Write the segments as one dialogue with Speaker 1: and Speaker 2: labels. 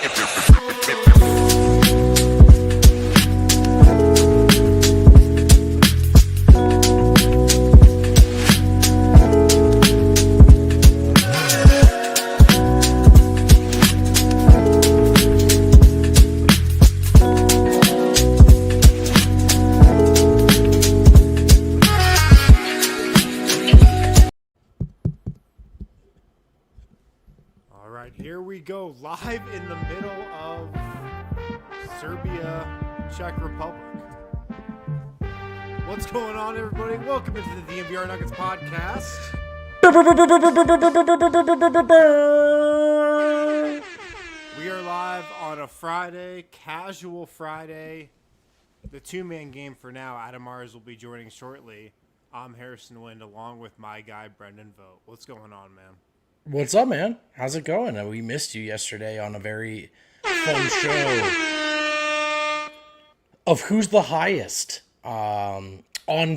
Speaker 1: Here we go, live in the middle of Serbia, Czech Republic. What's going on, everybody? Welcome into the DNVR Nuggets podcast. We are live on a Friday, casual Friday. The two-man game for now. Adam Mars will be joining shortly. I'm Harrison Wind, along with my guy, Brendan Vogt. What's going on, man?
Speaker 2: What's up, man? How's it going? We missed you yesterday on a very fun show of who's the highest on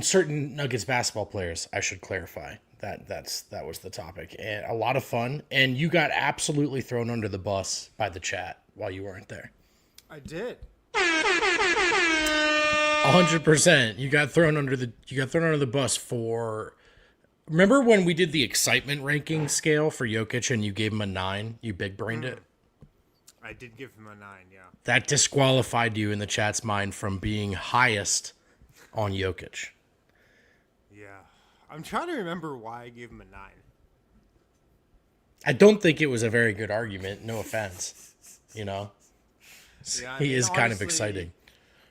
Speaker 2: certain Nuggets basketball players. I should clarify that was the topic, and a lot of fun. And you got absolutely thrown under the bus by the chat while you weren't there.
Speaker 1: I did.
Speaker 2: 100%. You got thrown under the bus for. Remember when we did the excitement ranking scale for Jokic and you gave him a 9? You big-brained it?
Speaker 1: I did give him a 9, yeah.
Speaker 2: That disqualified you in the chat's mind from being highest on Jokic.
Speaker 1: Yeah. I'm trying to remember why I gave him a 9.
Speaker 2: I don't think it was a very good argument. No offense. You know? Yeah, he is kind of exciting.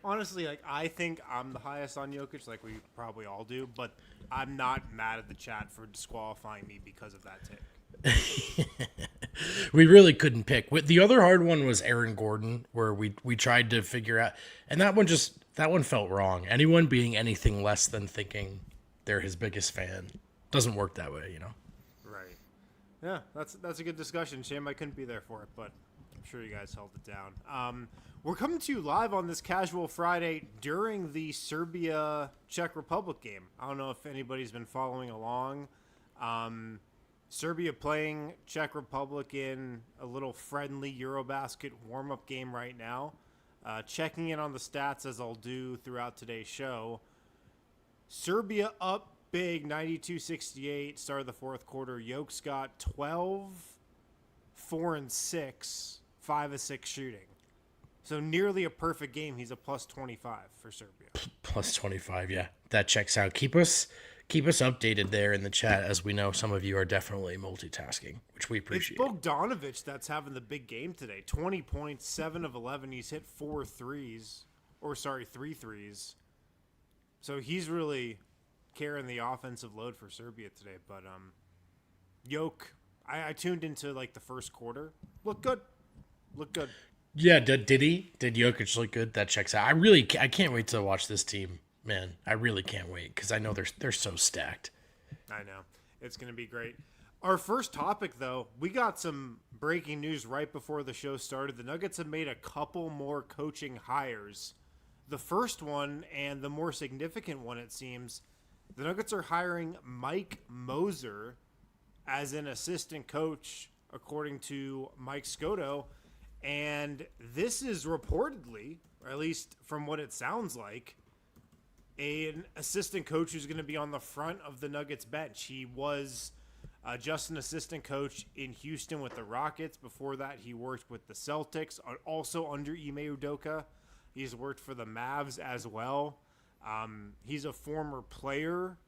Speaker 1: Honestly, I think I'm the highest on Jokic, like we probably all do, but I'm not mad at the chat for disqualifying me because of that take.
Speaker 2: We really couldn't pick. The other hard one was Aaron Gordon, where we tried to figure out, and that one felt wrong. Anyone being anything less than thinking they're his biggest fan doesn't work that way, you know?
Speaker 1: Right. Yeah, that's a good discussion. Shame I couldn't be there for it, but I'm sure you guys held it down. We're coming to you live on this casual Friday during the Serbia-Czech Republic game. I don't know if anybody's been following along. Serbia playing Czech Republic in a little friendly Eurobasket warm-up game right now. Checking in on the stats, as I'll do throughout today's show. Serbia up big, 92-68, start of the fourth quarter. Jokic's got 12, 4 and 6, 5 of 6 shooting. So nearly a perfect game. He's a plus 25 for Serbia.
Speaker 2: Plus 25, yeah. That checks out. Keep us updated there in the chat, as we know some of you are definitely multitasking, which we appreciate.
Speaker 1: It's Bogdanovic that's having the big game today. 20 points, 7 of 11. He's hit 3 threes. So he's really carrying the offensive load for Serbia today. But Jokic, I tuned into like the first quarter. Looked good.
Speaker 2: Yeah, did he? Did Jokic look good? That checks out. I can't wait to watch this team, man. I really can't wait because I know they're so stacked.
Speaker 1: I know. It's going to be great. Our first topic, though, we got some breaking news right before the show started. The Nuggets have made a couple more coaching hires. The first one, and the more significant one, it seems, the Nuggets are hiring Mike Moser as an assistant coach, according to Mike Scotto. And this is reportedly, or at least from what it sounds like, an assistant coach who's going to be on the front of the Nuggets bench. He was just an assistant coach in Houston with the Rockets. Before that, he worked with the Celtics, also under Ime Udoka. He's worked for the Mavs as well. He's a former player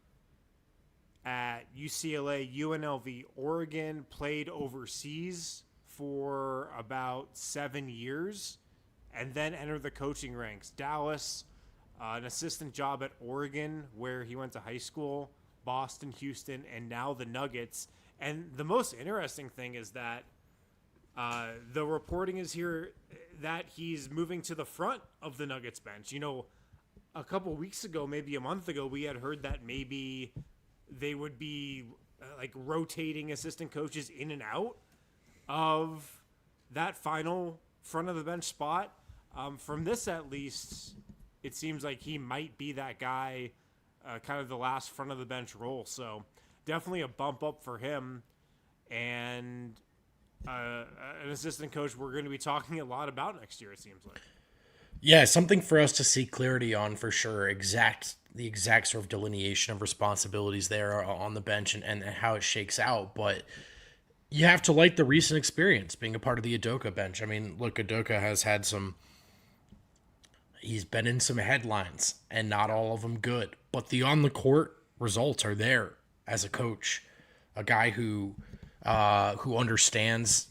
Speaker 1: at UCLA, UNLV, Oregon, played overseas for about 7 years, and then entered the coaching ranks. Dallas, an assistant job at Oregon, where he went to high school, Boston, Houston, and now the Nuggets. And the most interesting thing is that the reporting is here that he's moving to the front of the Nuggets bench. You know, a couple weeks ago, maybe a month ago, we had heard that maybe they would be like rotating assistant coaches in and out of that final front of the bench spot. From this, at least, it seems like he might be that guy, kind of the last front of the bench role. So definitely a bump up for him. And an assistant coach we're going to be talking a lot about next year, it seems like.
Speaker 2: Yeah, something for us to see clarity on for sure. The exact sort of delineation of responsibilities there on the bench and how it shakes out. But you have to like the recent experience being a part of the Udoka bench. I mean, look, Udoka has had he's been in some headlines and not all of them good, but the on the court results are there as a coach, a guy who understands,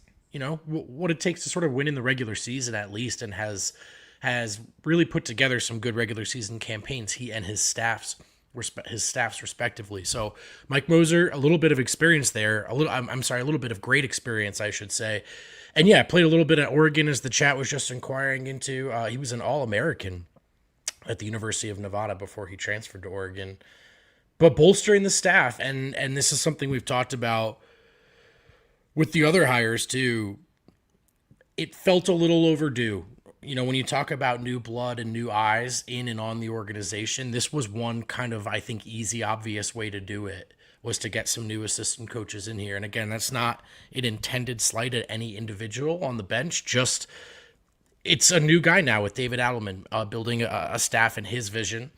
Speaker 2: what it takes to sort of win in the regular season at least, and has really put together some good regular season campaigns, he and his staffs respectively. So Mike Moser, a little bit of experience there, a little bit of great experience, I should say. And yeah, played a little bit at Oregon, as the chat was just inquiring into. He was an All-American at the University of Nevada before he transferred to Oregon. But bolstering the staff, and this is something we've talked about with the other hires too, it felt a little overdue. When you talk about new blood and new eyes in and on the organization, this was one kind of, I think, easy, obvious way to do it, was to get some new assistant coaches in here. And again, that's not an intended slight at any individual on the bench. Just, it's a new guy now with David Adelman building a staff in his vision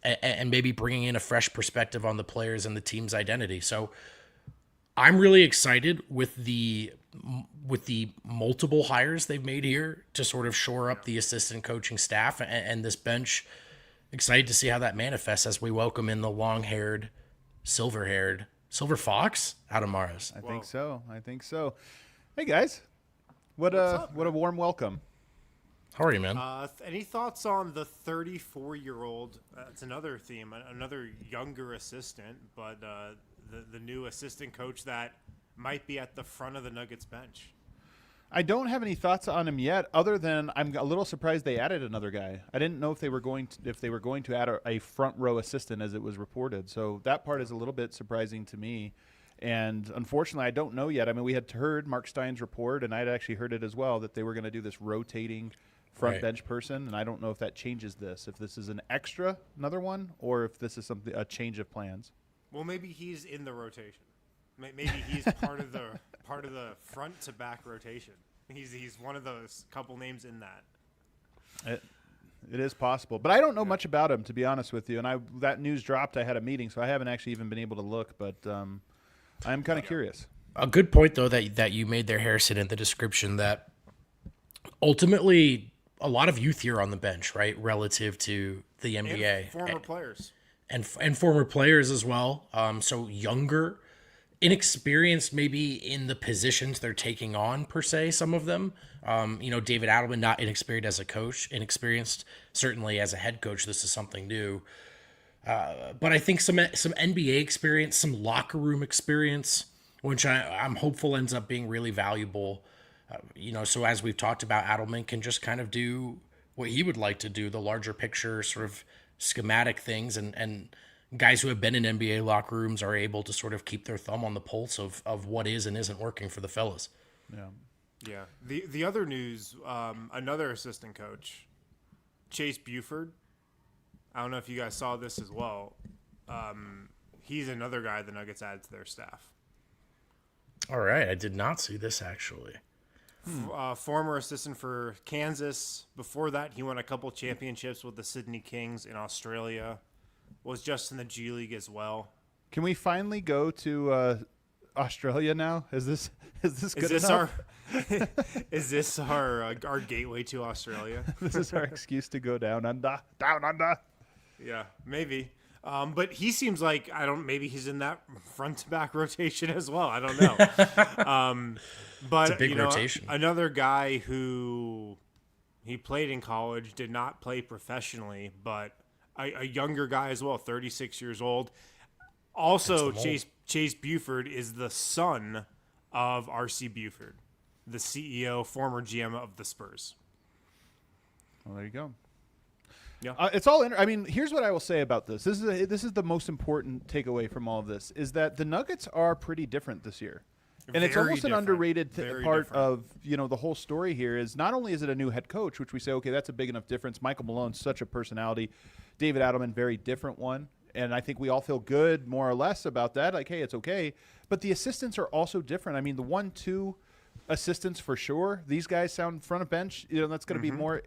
Speaker 2: and maybe bringing in a fresh perspective on the players and the team's identity. So I'm really excited with the multiple hires they've made here to sort of shore up the assistant coaching staff and this bench. Excited to see how that manifests as we welcome in the long-haired, silver fox out of Mars.
Speaker 3: I think so. Hey guys, what a warm welcome.
Speaker 2: How are you, man?
Speaker 1: Any thoughts on the 34-year-old? It's another theme, another younger assistant, but the new assistant coach that might be at the front of the Nuggets bench.
Speaker 3: I don't have any thoughts on him yet, other than I'm a little surprised they added another guy. I didn't know if they were going to add a front row assistant, as it was reported. So that part is a little bit surprising to me. And unfortunately, I don't know yet. I mean, we had heard Mark Stein's report, and I had actually heard it as well, that they were going to do this rotating front bench person. And I don't know if that changes this, if this is another one, or if this is a change of plans.
Speaker 1: Well, maybe he's in the rotation. Maybe he's part of the front to back rotation. He's one of those couple names in that.
Speaker 3: It is possible, but I don't know much about him, to be honest with you. And that news dropped. I had a meeting, so I haven't actually even been able to look. But I'm kind of curious.
Speaker 2: A good point, though, that you made there, Harrison, in the description, that ultimately a lot of youth here on the bench, right, relative to the NBA,
Speaker 1: and former players,
Speaker 2: and former players as well. So younger, inexperienced maybe in the positions they're taking on, per se, some of them. David Adelman, not inexperienced as a coach, inexperienced certainly as a head coach. This is something new. But I think some NBA experience, some locker room experience, which I'm hopeful ends up being really valuable. So as we've talked about, Adelman can just kind of do what he would like to do, the larger picture sort of schematic things, and guys who have been in NBA locker rooms are able to sort of keep their thumb on the pulse of what is and isn't working for the fellas.
Speaker 1: Yeah. The other news, another assistant coach, Chase Buford. I don't know if you guys saw this as well. He's another guy the Nuggets added to their staff.
Speaker 2: All right. I did not see this, actually.
Speaker 1: Former assistant for Kansas. Before that, he won a couple championships with the Sydney Kings in Australia. Was just in the G League as well.
Speaker 3: Can we finally go to Australia now? Is this good enough?
Speaker 1: Is this our gateway to Australia?
Speaker 3: This is our excuse to go down under.
Speaker 1: Yeah, maybe. But he seems like maybe he's in that front to back rotation as well. I don't know. But
Speaker 2: it's a big rotation.
Speaker 1: Another guy who he played in college, did not play professionally, but a younger guy as well, 36 years old. Also, Chase Buford is the son of R.C. Buford, the CEO, former GM of the Spurs.
Speaker 3: Well, there you go.
Speaker 1: Yeah,
Speaker 3: it's all. I mean, here's what I will say about this. This is the most important takeaway from all of this: is that the Nuggets are pretty different this year, and it's almost an underrated part of the whole story here. Is not only is it a new head coach, which we say, okay, that's a big enough difference. Michael Malone's such a personality. David Adelman, very different one. And I think we all feel good, more or less, about that. Like, hey, it's okay. But the assistants are also different. I mean, the 1-2 assistants for sure. These guys sound front of bench. That's going to be more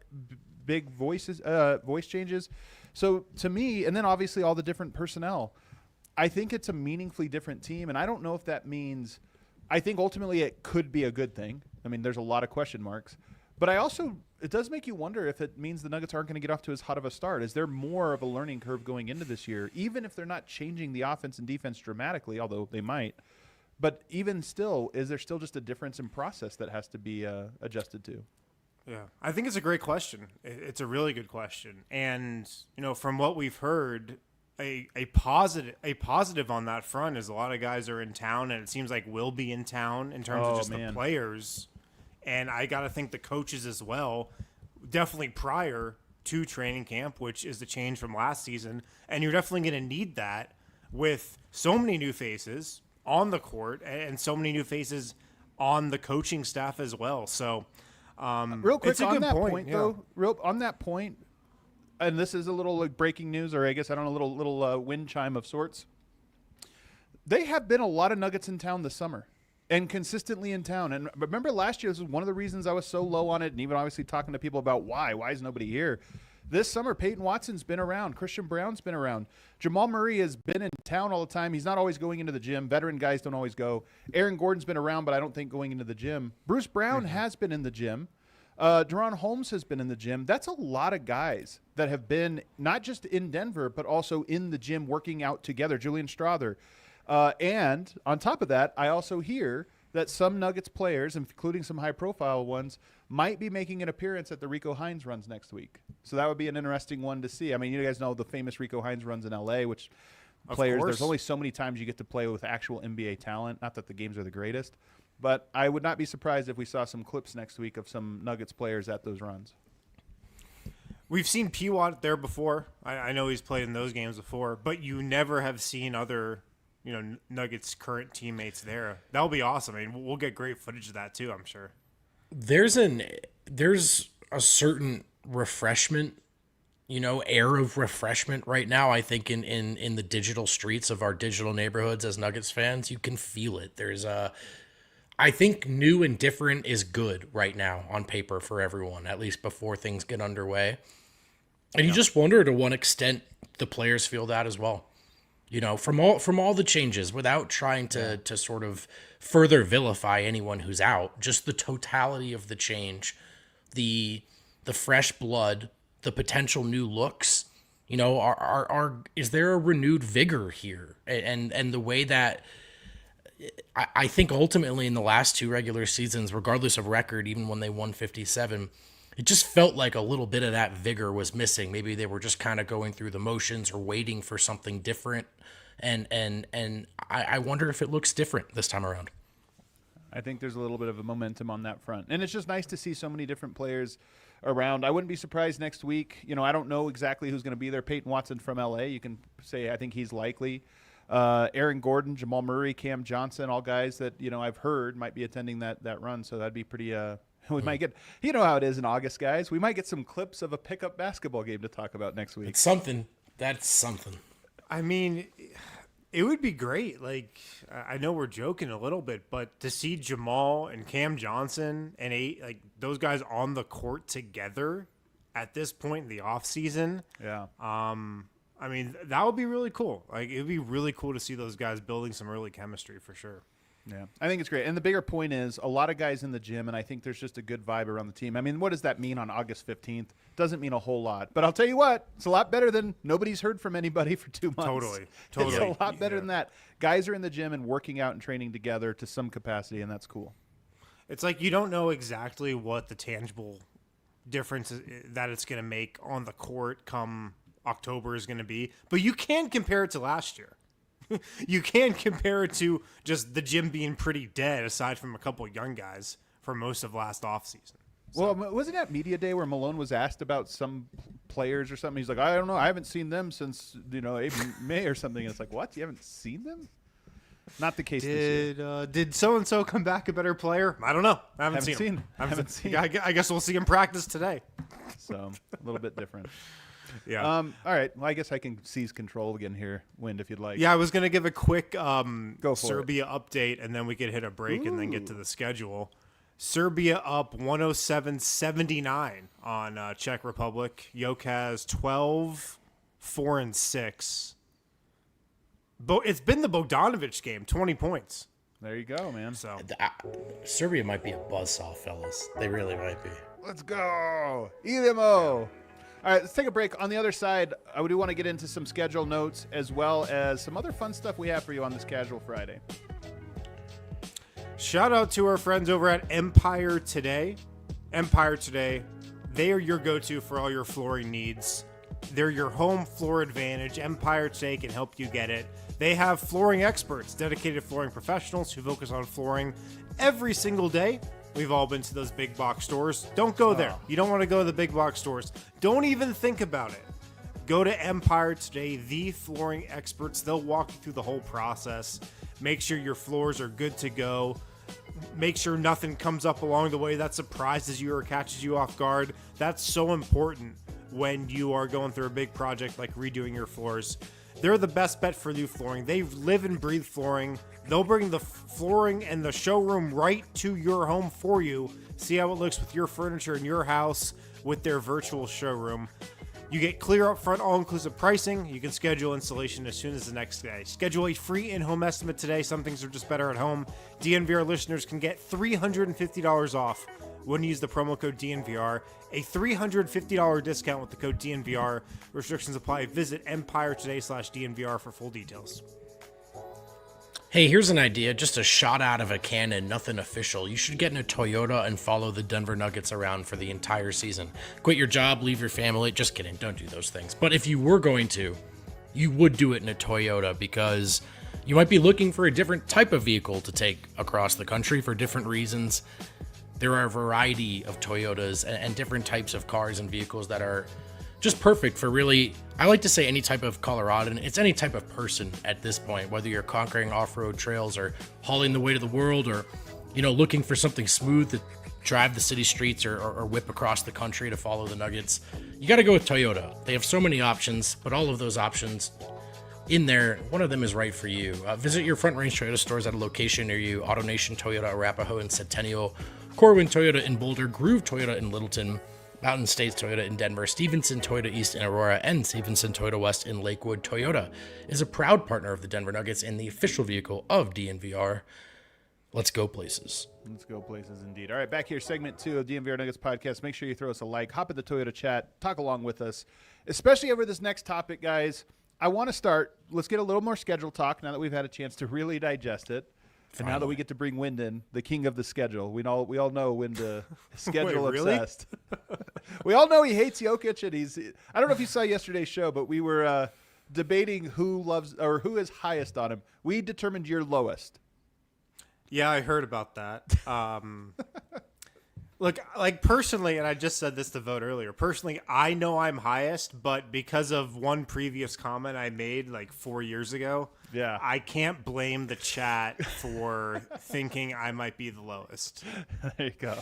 Speaker 3: big voice changes. So to me, and then obviously all the different personnel, I think it's a meaningfully different team. And I don't know if that means, I think ultimately it could be a good thing. I mean, there's a lot of question marks. But it does make you wonder if it means the Nuggets aren't going to get off to as hot of a start. Is there more of a learning curve going into this year, even if they're not changing the offense and defense dramatically, although they might? But even still, is there still just a difference in process that has to be adjusted to?
Speaker 1: Yeah, I think it's a great question. It's a really good question. And, from what we've heard, a positive on that front is a lot of guys are in town, and it seems like will be in town in terms of just the players. And I got to think the coaches as well, definitely prior to training camp, which is the change from last season. And you're definitely going to need that with so many new faces on the court and so many new faces on the coaching staff as well. So,
Speaker 3: real quick
Speaker 1: it's a
Speaker 3: on
Speaker 1: good
Speaker 3: that
Speaker 1: point,
Speaker 3: on that point, and this is a little like breaking news, or I guess I don't know, a little wind chime of sorts. They have been a lot of Nuggets in town this summer. And consistently in town. And remember last year, this was one of the reasons I was so low on it, and even obviously talking to people about why is nobody here. This summer, Peyton Watson's been around. Christian Brown's been around. Jamal Murray has been in town all the time. He's not always going into the gym. Veteran guys don't always go. Aaron Gordon's been around, but I don't think going into the gym. Bruce Brown has been in the gym. Deron Holmes has been in the gym. That's a lot of guys that have been not just in Denver, but also in the gym working out together. Julian Strother. And on top of that, I also hear that some Nuggets players, including some high-profile ones, might be making an appearance at the Rico Hines runs next week. So that would be an interesting one to see. I mean, you guys know the famous Rico Hines runs in L.A., which players, there's only so many times you get to play with actual NBA talent. Not that the games are the greatest, but I would not be surprised if we saw some clips next week of some Nuggets players at those runs.
Speaker 1: We've seen P-Watt there before. I know he's played in those games before, but you never have seen other Nuggets current teammates there. That'll be awesome. I mean, we'll get great footage of that too, I'm sure.
Speaker 2: There's a certain refreshment, air of refreshment right now. I think in the digital streets of our digital neighborhoods as Nuggets fans, you can feel it. I think new and different is good right now on paper for everyone, at least before things get underway. And you just wonder to what extent the players feel that as well. From all the changes, without trying to sort of further vilify anyone who's out, just the totality of the change, the fresh blood, the potential new looks, is there a renewed vigor here? And the way that I think ultimately in the last two regular seasons, regardless of record, even when they won 57, it just felt like a little bit of that vigor was missing. Maybe they were just kind of going through the motions or waiting for something different. And I wonder if it looks different this time around.
Speaker 3: I think there's a little bit of a momentum on that front. And it's just nice to see so many different players around. I wouldn't be surprised next week. I don't know exactly who's going to be there. Peyton Watson from L.A., you can say I think he's likely. Aaron Gordon, Jamal Murray, Cam Johnson, all guys that, I've heard might be attending that run. So that'd be pretty we might get, how it is in August, guys. We might get some clips of a pickup basketball game to talk about next week.
Speaker 2: It's something. That's something.
Speaker 1: I mean, it would be great. Like, I know we're joking a little bit, but to see Jamal and Cam Johnson and those guys on the court together at this point in the offseason.
Speaker 3: Yeah.
Speaker 1: I mean, that would be really cool. Like, it would be really cool to see those guys building some early chemistry for sure.
Speaker 3: Yeah, I think it's great. And the bigger point is a lot of guys in the gym, and I think there's just a good vibe around the team. I mean, what does that mean on August 15th? Doesn't mean a whole lot. But I'll tell you what, it's a lot better than nobody's heard from anybody for 2 months.
Speaker 1: Totally.
Speaker 3: It's a lot better than that. Guys are in the gym and working out and training together to some capacity, and that's cool.
Speaker 1: It's like you don't know exactly what the tangible difference that it's going to make on the court come October is going to be, but you can compare it to last year. You can compare it to just the gym being pretty dead, aside from a couple of young guys for most of last offseason.
Speaker 3: So. Well, wasn't that media day where Malone was asked about some players or something? He's like, I don't know. I haven't seen them since, April, May or something. And it's like, what? You haven't seen them? Not the case this year.
Speaker 1: Did so-and-so come back a better player? I don't know. I haven't seen him.
Speaker 3: Haven't seen.
Speaker 1: I guess we'll see him practice today.
Speaker 3: So a little bit different.
Speaker 1: Yeah.
Speaker 3: All right. Well, I guess I can seize control again here, Wind, if you'd like.
Speaker 1: Yeah, I was going to give a quick
Speaker 3: Go for
Speaker 1: Serbia update, and then we could hit a break and then get to the schedule. Serbia up 107-79 on Czech Republic. Jokic has 12, 4, and 6. It's been the Bogdanovic game, 20 points.
Speaker 3: There you go, man.
Speaker 1: So
Speaker 2: Serbia might be a buzzsaw, fellas. They really might be.
Speaker 3: Let's go. Idemo. All right, let's take a break. On the other side, I do want to get into some schedule notes as well as some other fun stuff we have for you on this Casual Friday.
Speaker 1: shout out to our friends over at Empire Today. Empire Today, they are your go-to for all your flooring needs. They're your home floor advantage. Empire Today can help you get it. They have flooring experts, dedicated flooring professionals who focus on flooring every single day. We've all been to those big box stores. Don't go there. You don't want to go to the big box stores. Don't even think about it. Go to Empire Today, the flooring experts. They'll walk you through the whole process. Make sure your floors are good to go. Make sure nothing comes up along the way that surprises you or catches you off guard. That's so important when you are going through a big project like redoing your floors. They're the best bet for new flooring. They live and breathe flooring. They'll bring the flooring and the showroom right to your home for you. See how it looks with your furniture in your house with their virtual showroom. You get clear upfront all-inclusive pricing. You can schedule installation as soon as the next day. Schedule a free in-home estimate today. Some things are just better at home. DNVR listeners can get $350 off when you use the promo code DNVR. A $350 discount with the code DNVR. Restrictions apply. Visit EmpireToday/DNVR for full details.
Speaker 2: Hey, here's an idea, just a shot out of a cannon, nothing official. You should get in a Toyota and follow the Denver Nuggets around for the entire season. Quit your job, leave your family. Just kidding, don't do those things. But if you were going to, you would do it in a Toyota because you might be looking for a different type of vehicle to take across the country for different reasons. There are a variety of Toyotas and different types of cars and vehicles that are just perfect for really, I like to say, any type of Coloradan. It's any type of person at this point, whether you're conquering off-road trails or hauling the weight of the world or, looking for something smooth to drive the city streets or whip across the country to follow the Nuggets. You got to go with Toyota. They have so many options, but all of those options in there, one of them is right for you. Visit your Front Range Toyota stores at a location near you. AutoNation Toyota Arapahoe and Centennial, Corwin Toyota in Boulder, Groove Toyota in Littleton, Mountain States Toyota in Denver, Stevenson Toyota East in Aurora, and Stevenson Toyota West in Lakewood. Toyota is a proud partner of the Denver Nuggets and the official vehicle of DNVR. Let's go places.
Speaker 3: Let's go places indeed. All right, back here, segment 2 of DNVR Nuggets podcast. Make sure you throw us a like, hop in the Toyota chat, talk along with us, especially over this next topic, guys. I want to start. Let's get a little more schedule talk now that we've had a chance to really digest it. And now that we get to bring Wind in, the king of the schedule, we all know Wind schedule
Speaker 1: Wait, really?
Speaker 3: obsessed. We all know he hates Jokic, and I don't know if you saw yesterday's show, but we were debating who loves or who is highest on him. We determined you're lowest.
Speaker 1: Yeah, I heard about that. Look, like personally, and I just said this to vote earlier, personally, I know I'm highest, but because of one previous comment I made like 4 years ago,
Speaker 3: Yeah.
Speaker 1: I can't blame the chat for thinking I might be the lowest.
Speaker 3: There you go.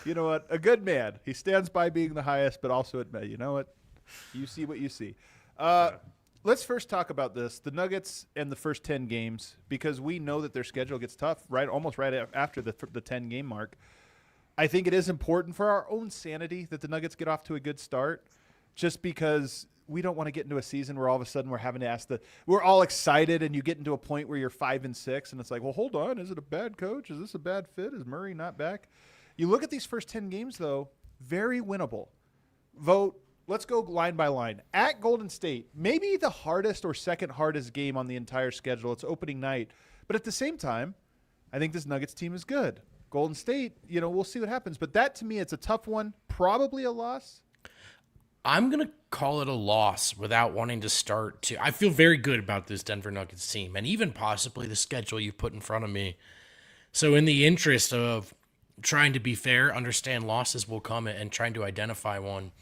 Speaker 3: You know what? A good man. He stands by being the highest, but also admit, you know what? You see what you see. Let's first talk about this, the Nuggets and the first 10 games, because we know that their schedule gets tough almost right after the 10-game mark. I think it is important for our own sanity that the Nuggets get off to a good start, just because we don't want to get into a season where all of a sudden we're having to ask we're all excited and you get into a point where you're 5-6 and it's like, well, hold on. Is it a bad coach? Is this a bad fit? Is Murray not back? You look at these first 10 games, though, very winnable. Vote. Let's go line by line. At Golden State, maybe the hardest or second hardest game on the entire schedule. It's opening night. But at the same time, I think this Nuggets team is good. Golden State, we'll see what happens. But that, to me, it's a tough one. Probably a loss.
Speaker 2: I'm going to call it a loss without wanting to start to. I feel very good about this Denver Nuggets team and even possibly the schedule you put in front of me. So in the interest of trying to be fair, understand losses will come and trying to identify one.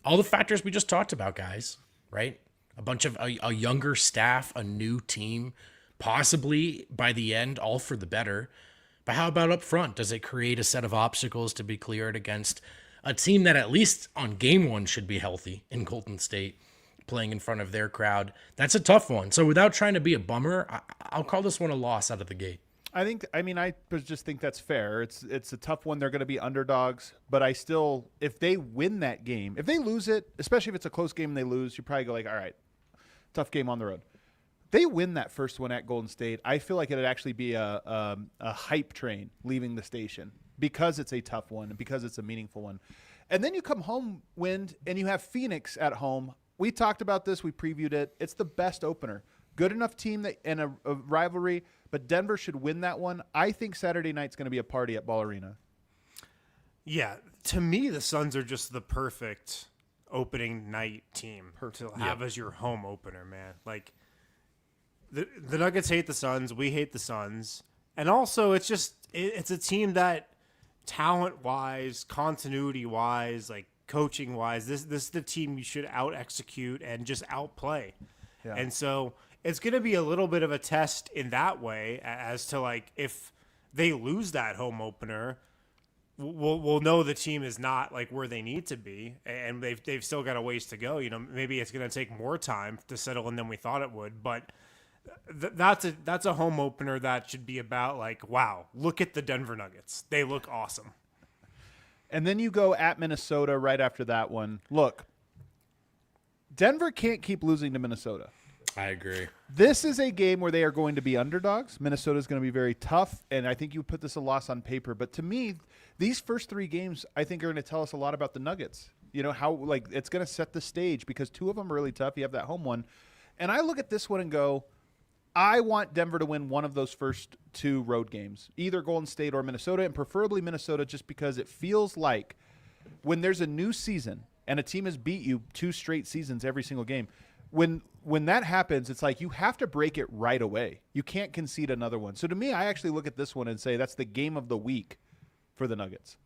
Speaker 2: All the factors we just talked about, guys, right? A bunch of a younger staff, a new team, possibly by the end, all for the better. But how about up front? Does it create a set of obstacles to be cleared against a team that at least on game one should be healthy in Golden State, playing in front of their crowd? That's a tough one. So without trying to be a bummer, I'll call this one a loss out of the gate.
Speaker 3: I just think that's fair. It's a tough one. They're going to be underdogs, but if they win that game, if they lose it, especially if it's a close game and they lose, you probably go like, all right, tough game on the road. They win that first one at Golden State, I feel like it'd actually be a hype train leaving the station because it's a tough one and because it's a meaningful one. And then you come home, Wind, and you have Phoenix at home. We talked about this. We previewed it. It's the best opener. Good enough team and a rivalry, but Denver should win that one. I think Saturday night's going to be a party at Ball Arena.
Speaker 1: Yeah, to me, the Suns are just the perfect opening night team to have as your home opener, man. Like, the Nuggets hate the Suns. We hate the Suns. And also, it's a team that talent-wise, continuity-wise, like coaching-wise, this is the team you should out-execute and just outplay. Yeah. And so it's going to be a little bit of a test in that way as to, like, if they lose that home opener, we'll know the team is not, like, where they need to be, and they've still got a ways to go. You know, maybe it's going to take more time to settle in than we thought it would, but that's a home opener that should be about, like, wow, look at the Denver Nuggets. They look awesome.
Speaker 3: And then you go at Minnesota right after that one. Look, Denver can't keep losing to Minnesota.
Speaker 2: I agree.
Speaker 3: This is a game where they are going to be underdogs. Minnesota's going to be very tough, and I think you put this a loss on paper. But to me, these first three games, I think, are going to tell us a lot about the Nuggets. You know, how, like, it's going to set the stage because two of them are really tough. You have that home one. And I look at this one and go, I want Denver to win one of those first two road games, either Golden State or Minnesota, and preferably Minnesota, just because it feels like when there's a new season and a team has beat you 2 straight seasons every single game, when that happens, it's like you have to break it right away. You can't concede another one. So to me, I actually look at this one and say that's the game of the week for the Nuggets.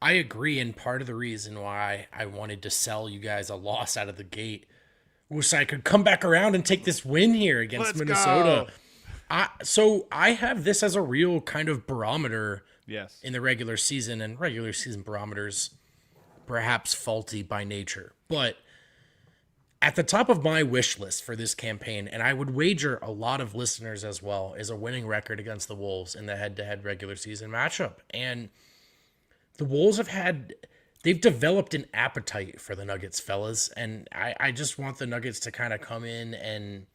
Speaker 2: I agree, and part of the reason why I wanted to sell you guys a loss out of the gate was so I could come back around and take this win here against Minnesota. So I have this as a real kind of barometer in the regular season, and regular season barometers perhaps faulty by nature. But at the top of my wish list for this campaign, and I would wager a lot of listeners as well, is a winning record against the Wolves in the head-to-head regular season matchup. And the Wolves they've developed an appetite for the Nuggets, fellas, and I just want the Nuggets to kind of come in and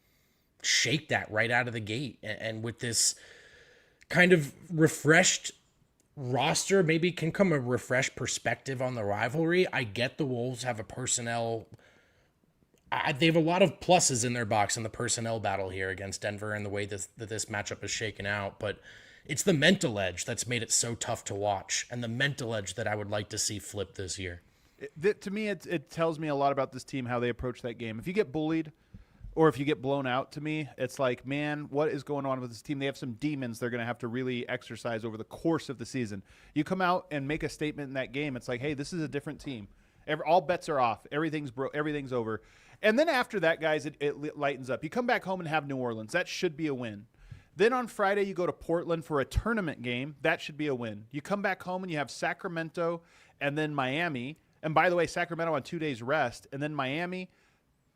Speaker 2: shake that right out of the gate. And with this kind of refreshed roster, maybe can come a refreshed perspective on the rivalry. I get the Wolves have a personnel... they have a lot of pluses in their box in the personnel battle here against Denver and the way that this matchup is shaken out, but it's the mental edge that's made it so tough to watch, and the mental edge that I would like to see flip this year.
Speaker 3: To me, it tells me a lot about this team, how they approach that game. If you get bullied or if you get blown out, to me, it's like, man, what is going on with this team? They have some demons they're going to have to really exercise over the course of the season. You come out and make a statement in that game, it's like, hey, this is a different team. All bets are off. Everything's over. And then after that, guys, it lightens up. You come back home and have New Orleans. That should be a win. Then on Friday, you go to Portland for a tournament game. That should be a win. You come back home and you have Sacramento and then Miami. And by the way, Sacramento on 2 days rest. And then Miami.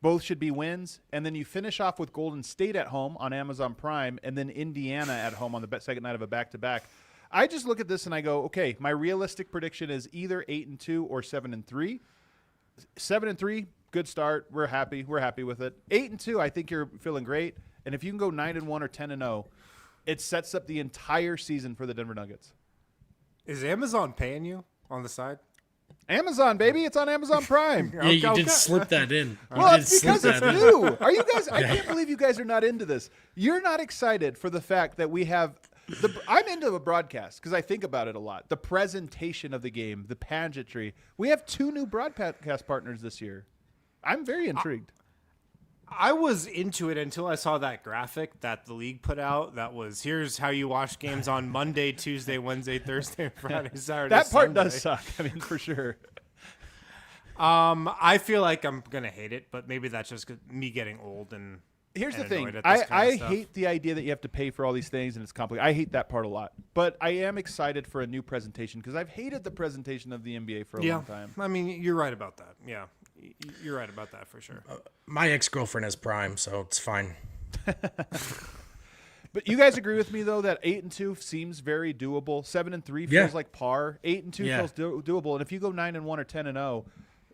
Speaker 3: Both should be wins. And then you finish off with Golden State at home on Amazon Prime and then Indiana at home on the second night of a back-to-back. I just look at this and I go, okay, my realistic prediction is either 8-2 or 7-3. 7-3, good start. We're happy. We're happy with it. 8-2, I think you're feeling great. And if you can go 9-1 or 10-0, it sets up the entire season for the Denver Nuggets.
Speaker 1: Is Amazon paying you on the side?
Speaker 3: Amazon, baby. It's on Amazon Prime.
Speaker 2: Yeah, you did slip that in.
Speaker 3: Well, it's because it's new. Are you guys? I can't believe you guys are not into this. You're not excited for the fact that we have I'm into a broadcast because I think about it a lot. The presentation of the game, the pageantry. We have 2 new broadcast partners this year. I'm very intrigued.
Speaker 1: I was into it until I saw that graphic that the league put out. That was, here's how you watch games on Monday, Tuesday, Wednesday, Thursday, Friday, Saturday,
Speaker 3: that part
Speaker 1: Sunday.
Speaker 3: does suck. I mean, for sure.
Speaker 1: I feel like I'm going to hate it, but maybe that's just me getting old and
Speaker 3: Here's the thing.
Speaker 1: annoyed at
Speaker 3: I
Speaker 1: this kind of stuff.
Speaker 3: hate the idea that you have to pay for all these things and it's complicated. I hate that part a lot. But I am excited for a new presentation because I've hated the presentation of the NBA for a long time.
Speaker 1: I mean, you're right about that. Yeah. You're right about that for sure.
Speaker 2: My ex-girlfriend has Prime, so it's fine.
Speaker 3: But you guys agree with me though that 8-2 seems very doable. 7-3 feels like par. 8-2 feels doable. And if you go 9-1 or 10-0,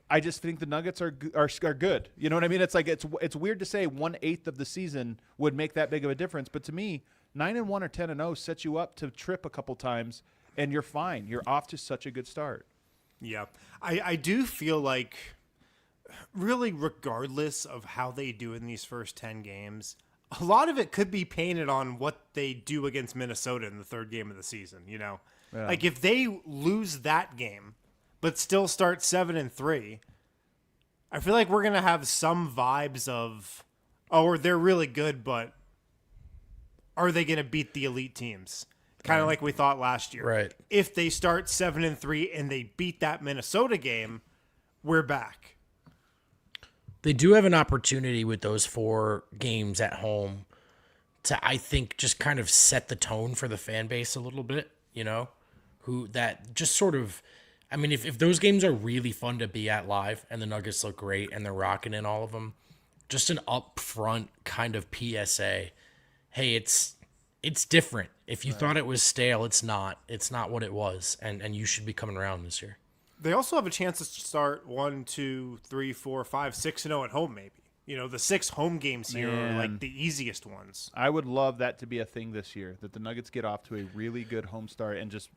Speaker 3: I just think the Nuggets are good. You know what I mean? It's like it's weird to say 1/8 of the season would make that big of a difference, but to me, 9-1 or 10-0 sets you up to trip a couple times, and you're fine. You're off to such a good start.
Speaker 1: Yeah, I do feel like, really, regardless of how they do in these first 10 games, a lot of it could be painted on what they do against Minnesota in the third game of the season. You know, like if they lose that game, but still start 7-3, I feel like we're gonna have some vibes of, oh, they're really good, but are they gonna beat the elite teams? Kind of like we thought last year.
Speaker 2: Right.
Speaker 1: If they start 7-3 and they beat that Minnesota game, we're back.
Speaker 2: They do have an opportunity with those 4 games at home to, I think, just kind of set the tone for the fan base a little bit, you know, who that just sort of, I mean, if those games are really fun to be at live and the Nuggets look great and they're rocking in all of them, just an upfront kind of PSA. Hey, it's different. If you thought it was stale, it's not. It's not what it was, and you should be coming around this year.
Speaker 1: They also have a chance to start 1, 2, 3, 4, 5, 6-0 at home, maybe. You know, the 6 home games here are like the easiest ones.
Speaker 3: I would love that to be a thing this year, that the Nuggets get off to a really good home start and just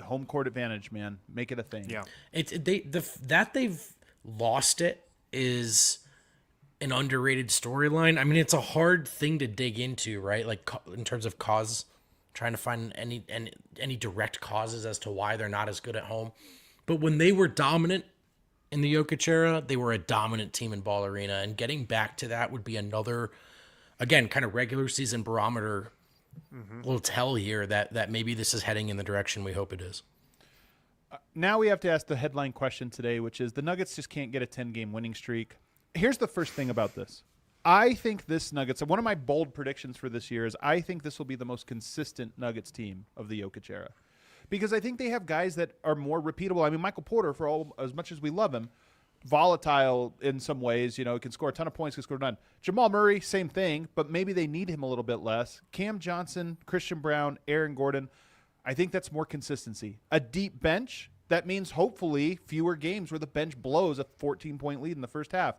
Speaker 3: home court advantage, man. Make it a thing.
Speaker 1: Yeah.
Speaker 2: That they've lost it is an underrated storyline. I mean, it's a hard thing to dig into, right? Like in terms of cause, trying to find any direct causes as to why they're not as good at home. But when they were dominant in the Jokic era, they were a dominant team in Ball Arena, and getting back to that would be another, again, kind of regular season barometer little tell here that maybe this is heading in the direction we hope it is.
Speaker 3: Now we have to ask the headline question today, which is the Nuggets just can't get a 10-game winning streak. Here's the first thing about this. I think this Nuggets, one of my bold predictions for this year is I think this will be the most consistent Nuggets team of the Jokic era. Because I think they have guys that are more repeatable. I mean, Michael Porter, for all as much as we love him, volatile in some ways. You know, he can score a ton of points, can score none. Jamal Murray, same thing, but maybe they need him a little bit less. Cam Johnson, Christian Brown, Aaron Gordon, I think that's more consistency. A deep bench, that means hopefully fewer games where the bench blows a 14-point lead in the first half.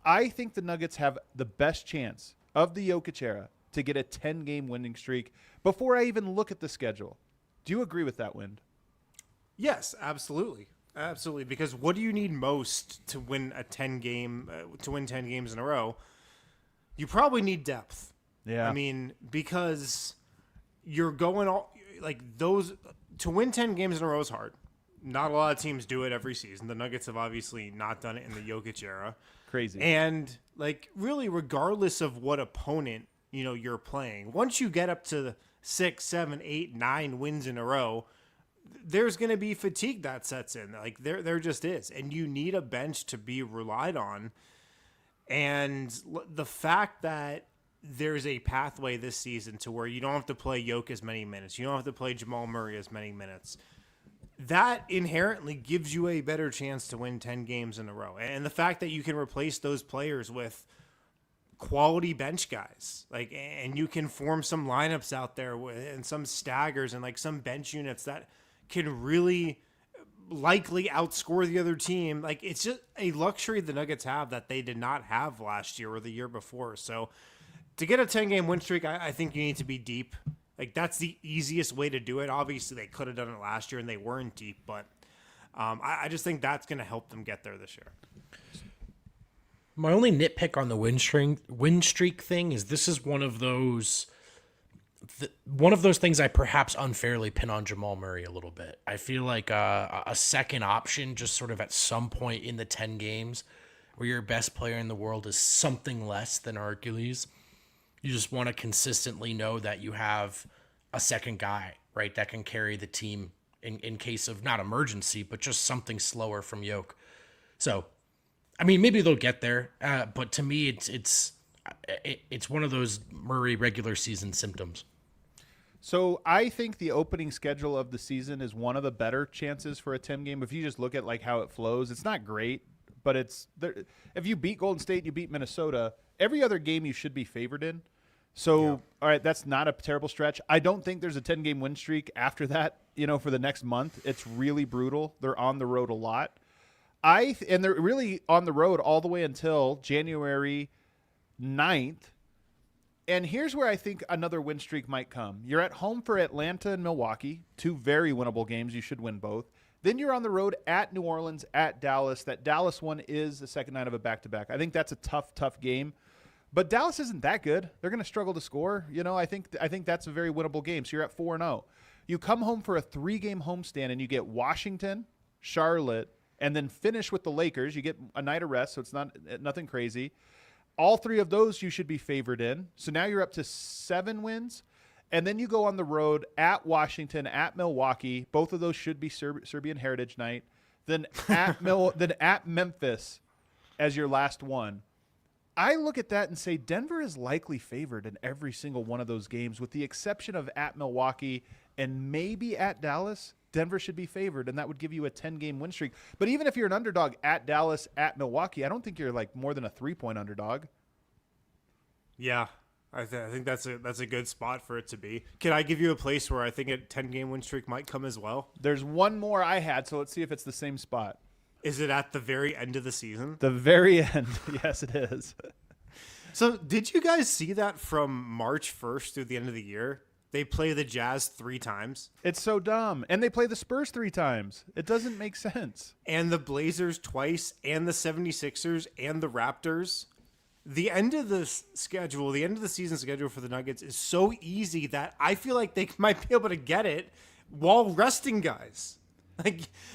Speaker 3: I think the Nuggets have the best chance of the Jokic era to get a 10-game winning streak before I even look at the schedule. Do you agree with that, Wind?
Speaker 1: Yes, absolutely. Absolutely. Because what do you need most to win a 10 games in a row? You probably need depth.
Speaker 3: Yeah.
Speaker 1: I mean, because you're going all like those to win 10 games in a row is hard. Not a lot of teams do it every season. The Nuggets have obviously not done it in the Jokic era.
Speaker 3: Crazy.
Speaker 1: And like really regardless of what opponent, you know, you're playing, once you get up to 6, 7, 8, 9 wins in a row, there's going to be fatigue that sets in. Like there just is. And you need a bench to be relied on. And the fact that there's a pathway this season to where you don't have to play Jokic as many minutes, you don't have to play Jamal Murray as many minutes, that inherently gives you a better chance to win 10 games in a row. And the fact that you can replace those players with quality bench guys, like, and you can form some lineups out there and some staggers and like some bench units that can really likely outscore the other team. Like, it's just a luxury the Nuggets have that they did not have last year or the year before. So to get a 10-game win streak, I think you need to be deep. Like, that's the easiest way to do it. Obviously, they could have done it last year and they weren't deep, but I just think that's going to help them get there this year.
Speaker 2: My only nitpick on the win streak thing is this is one of those things I perhaps unfairly pin on Jamal Murray a little bit. I feel like a second option just sort of at some point in the 10 games where your best player in the world is something less than Hercules. You just want to consistently know that you have a second guy, right, that can carry the team in case of not emergency, but just something slower from Yoke. So, I mean, maybe they'll get there, but to me, it's one of those Murray regular season symptoms.
Speaker 3: So I think the opening schedule of the season is one of the better chances for a 10-game. If you just look at like how it flows, it's not great, but it's there. If you beat Golden State, you beat Minnesota. Every other game you should be favored in. So, all right, that's not a terrible stretch. I don't think there's a 10-game win streak after that, for the next month. It's really brutal. They're on the road a lot. And they're really on the road all the way until January 9th. And here's where I think another win streak might come. You're at home for Atlanta and Milwaukee, 2 very winnable games. You should win both. Then you're on the road at New Orleans, at Dallas. That Dallas one is the second night of a back-to-back. I think that's a tough game. But Dallas isn't that good. They're going to struggle to score. I think that's a very winnable game. So you're at 4-0. You come home for a 3-game homestand, and you get Washington, Charlotte, and then finish with the Lakers. You get a night of rest, so it's nothing crazy. All 3 of those you should be favored in. So now you're up to 7 wins. And then you go on the road at Washington, at Milwaukee. Both of those should be Serbian Heritage Night. Then at Memphis as your last one. I look at that and say Denver is likely favored in every single one of those games, with the exception of at Milwaukee and maybe at Dallas. Denver should be favored, and that would give you a 10-game win streak. But even if you're an underdog at Dallas, at Milwaukee, I don't think you're like more than a 3-point underdog.
Speaker 1: Yeah, I think that's a good spot for it to be. Can I give you a place where I think a 10-game win streak might come as well?
Speaker 3: There's one more I had, so let's see if it's the same spot.
Speaker 1: Is it at the very end of the season?
Speaker 3: The very end. Yes, it is.
Speaker 1: So did you guys see that from March 1st through the end of the year? They play the Jazz 3 times.
Speaker 3: It's so dumb. And they play the Spurs 3 times. It doesn't make sense.
Speaker 1: And the Blazers twice, and the 76ers, and the Raptors. The end of the schedule, the end of the season schedule for the Nuggets is so easy that I feel like they might be able to get it while resting guys.